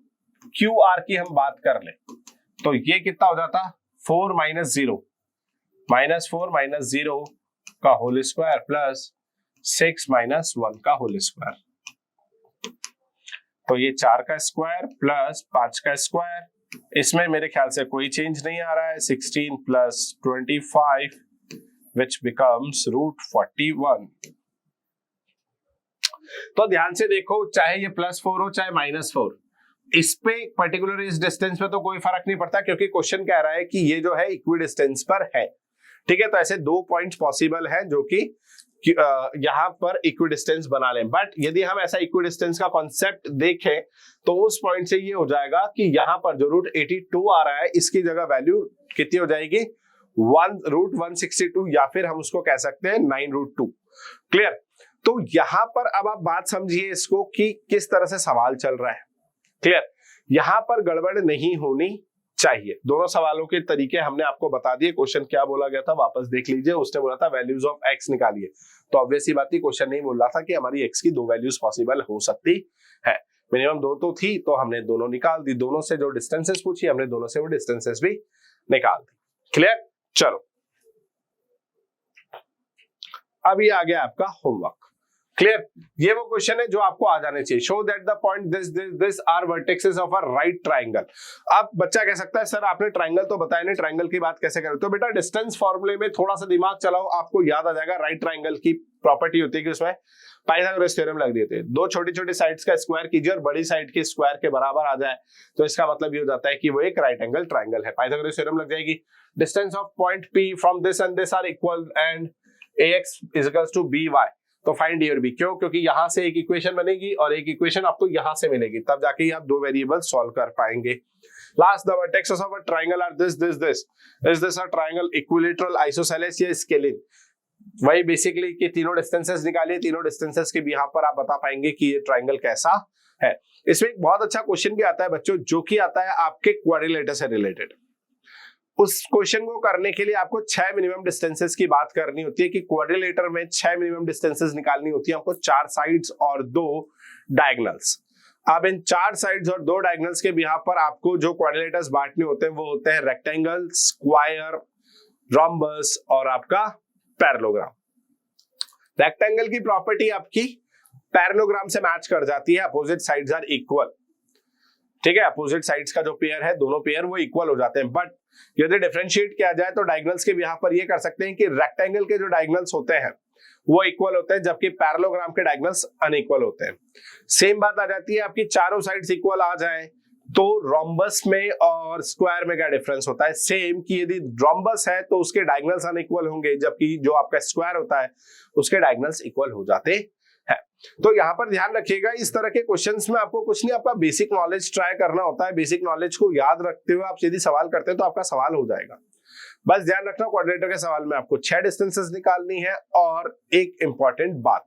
Speaker 1: QR की हम बात कर ले तो ये कितना हो जाता, 4 - 0 -4 - 0 का होल स्क्वायर प्लस 6 - 1 का होल स्क्वायर। तो ये 4 का स्क्वायर प्लस 5 का स्क्वायर, इसमें मेरे ख्याल से कोई चेंज नहीं आ रहा है, 16 + 25 which becomes √41। तो ध्यान से देखो, चाहे ये +4 हो चाहे -4, इस पे पर्टिकुलर इस डिस्टेंस पे तो कोई फर्क नहीं पड़ता, क्योंकि क्वेश्चन कह रहा है कि ये जो है इक्वी डिस्टेंस पर है। ठीक है, तो ऐसे 2 पॉइंट्स पॉसिबल है जो कि यहां पर इक्वी डिस्टेंस बना लें। बट यदि हम ऐसा इक्वी डिस्टेंस का कॉन्सेप्ट देखें तो उस पॉइंट से ये हो जाएगा कि यहां पर जो √82 आ रहा है इसकी जगह वैल्यू कितनी हो जाएगी, √162, या फिर हम उसको कह सकते हैं 9√2। क्लियर। तो यहां पर अब आप बात समझिए इसको कि किस तरह से सवाल चल रहा है। क्लियर, यहां पर गड़बड़ नहीं होनी चाहिए। दोनों सवालों के तरीके हमने आपको बता दिए। क्वेश्चन क्या बोला गया था वापस देख लीजिए, उसने बोला था वैल्यूज ऑफ x निकालिए, तो ऑब्वियस सी बात थी, क्वेश्चन नहीं बोल रहा था कि हमारी x की 2 वैल्यूज पॉसिबल हो सकती है। मिनिमम 2 तो थी, तो हमने दोनों निकाल दी। दोनों से जो डिस्टेंसेस पूछी हमने दोनों से वो डिस्टेंसेस भी निकाल दी। क्लियर। चलो अभी आ गया आपका होमवर्क। क्लियर? ये वो क्वेश्चन है जो आपको आ जाने चाहिए। Show that the point this are vertexes of a right triangle. अब बच्चा कह सकता है सर आपने ट्राइंगल तो बताया नहीं, ट्राइंगल की बात कैसे करें? तो बेटा डिस्टेंस फॉर्मूले में थोड़ा सा दिमाग चलाओ, आपको याद आ जाएगा। राइट ट्राइंगल की प्रॉपर्टी होती है कि उसमें पाइथागोरस थ्योरम लग देते हैं, दो छोटी छोटी साइड्स का स्क्वायर कीजिए और बड़ी साइड के स्क्वायर के बराबर आ जाए, तो इसका मतलब ये हो जाता है कि वो एक राइट एंगल ट्राइंगल है। पाइथागोरस थ्योरम लग जाएगी। Distance of point P from this and this are equal and AX is equals to BY। तो फाइंड ए और बी, क्यों? क्योंकि यहां से एक इक्वेशन बनेगी और एक इक्वेशन आपको यहां से मिलेगी, तब जाके ही आप दो वेरिएबल सॉल्व कर पाएंगे। Last, the vertexes of a triangle are this this this. Is this a triangle equilateral, isosceles या स्केलिन? वही बेसिकली कि तीनों डिस्टेंसेस निकालिए, तीनों डिस्टेंसेस के यहाँ पर आप बता पाएंगे कि ये ट्रायंगल कैसा है। इसमें एक बहुत अच्छा क्वेश्चन भी आता है बच्चों, जो कि आता है आपके क्वाड्रिलेटर से रिलेटेड। उस क्वेश्चन को करने के लिए आपको 6 मिनिमम डिस्टेंसेस की बात करनी होती है कि क्वाड्रिलेटर में 6 मिनिमम डिस्टेंसेस निकालनी होती है हमको, 4 साइड्स और 2 डायगोनल्स। अब इन 4 साइड्स और 2 डायगोनल्स के बिहाफ पर आपको जो क्वाड्रिलेटर्स बांटने होते हैं वो होते हैं रेक्टेंगल, स्क्वायर, रोम्बस और आपका पैरेललोग्राम। रेक्टेंगल की प्रॉपर्टी आपकी पैरेललोग्राम से मैच कर जाती है, अपोजिट साइड्स आर इक्वल। ठीक है, अपोजिट साइड्स का जो पेयर है, दोनों पेयर वो इक्वल हो जाते हैं। बट यदि डिफरेंशिएट किया जाए तो डायगोनल्स के यहाँ पर ये कर सकते हैं कि रेक्टेंगल के जो डायगोनल्स होते हैं वो इक्वल होते हैं, जबकि पैरेललोग्राम के डायगोनल्स अनइक्वल होते हैं। सेम बात आ जाती है आपकी चारों साइड्स इक्वल आ जाए तो रोम्बस में और स्क्वायर में क्या डिफरेंस होता है? सेम कि यदि रोम्बस है तो उसके डायगोनल्स अनइक्वल होंगे, जबकि जो आपका स्क्वायर होता है उसके डायगोनल्स इक्वल हो जाते हैं। तो यहां पर ध्यान रखिएगा, इस तरह के क्वेश्चंस में आपको कुछ नहीं, आपका बेसिक नॉलेज ट्राई करना होता है। बेसिक नॉलेज को याद रखते हुए आप यदि सवाल करते हैं तो आपका सवाल हो जाएगा। बस ध्यान रखना, क्वाड्रिलेटर के सवाल में आपको 6 डिस्टेंसेस निकालनी है। और एक इंपॉर्टेंट बात,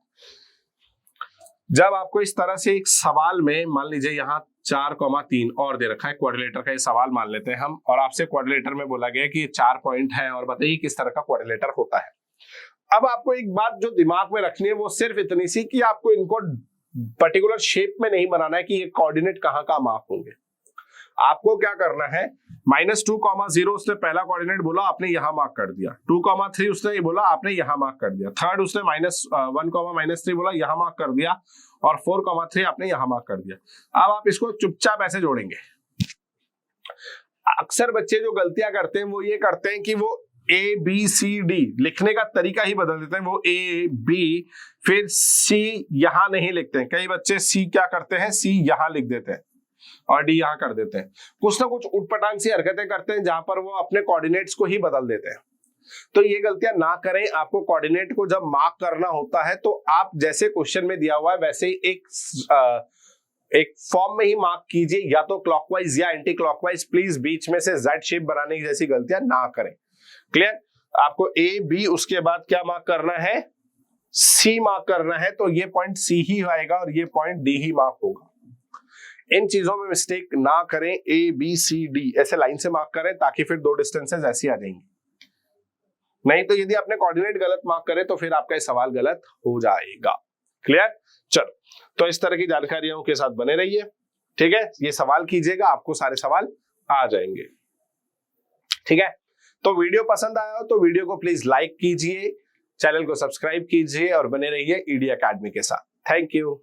Speaker 1: जब आपको इस तरह से एक सवाल में मान लीजिए यहाँ 4,3 और दे रखा है, क्वाड्रिलेटर का ये सवाल मान लेते हैं हम, और आपसे क्वाड्रिलेटर में बोला गया कि 4 पॉइंट है और बताइए किस तरह का क्वाड्रिलेटर होता है। अब आपको एक बात जो दिमाग में रखनी है वो सिर्फ इतनी सी कि आपको इनको पर्टिकुलर शेप में नहीं बनाना है कि ये कोऑर्डिनेट कहां कहां मार्क होंगे। आपको क्या करना है, -2,0 उसने पहला कोऑर्डिनेट बोला, आपने यहां मार्क कर दिया। 2,3 उसने ये बोला, आपने यहां मार्क कर दिया। थर्ड उसने -1,-3 बोला, यहां मार्क कर दिया। और 4,3 आपने यहां मार्क कर दिया। अब आप इसको चुपचाप ऐसे जोड़ेंगे। अक्सर बच्चे जो गलतियां करते हैं वो ये करते हैं कि वो ABCD लिखने का तरीका ही बदल देते हैं। वो AB फिर C यहां नहीं लिखते हैं। कई बच्चे C क्या करते हैं, C यहां लिख देते हैं और D यहां कर देते हैं। कुछ ना कुछ उटपटांग सी हरकतें करते हैं जहां पर वो अपने कोऑर्डिनेट्स को ही बदल देते हैं। तो ये गलतियां ना करें। आपको कोऑर्डिनेट को जब मार्क करना होता है तो आप जैसे क्वेश्चन में दिया हुआ है वैसे ही एक फॉर्म में ही मार्क कीजिए, या तो क्लॉकवाइज या एंटी क्लॉकवाइज। प्लीज बीच में से Z शेप बनाने की जैसी गलतियां ना करें। क्लियर? आपको A-B उसके बाद क्या मार्क करना है, C मार्क करना है। तो ये पॉइंट C ही आएगा और ये पॉइंट D ही मार्क होगा। इन चीजों में मिस्टेक ना करें। ABCD ऐसे लाइन से मार्क करें ताकि फिर 2 डिस्टेंसेस ऐसी आ जाएंगी। नहीं तो यदि आपने कोऑर्डिनेट गलत मार्क करे तो फिर आपका सवाल गलत हो जाएगा। क्लियर? चलो, तो इस तरह की जानकारियों के साथ बने रहिए। ठीक है, ये सवाल कीजिएगा, आपको सारे सवाल आ जाएंगे। ठीक है, तो वीडियो पसंद आया हो तो वीडियो को प्लीज लाइक कीजिए, चैनल को सब्सक्राइब कीजिए और बने रहिए ईडी एकेडमी के साथ। Thank you.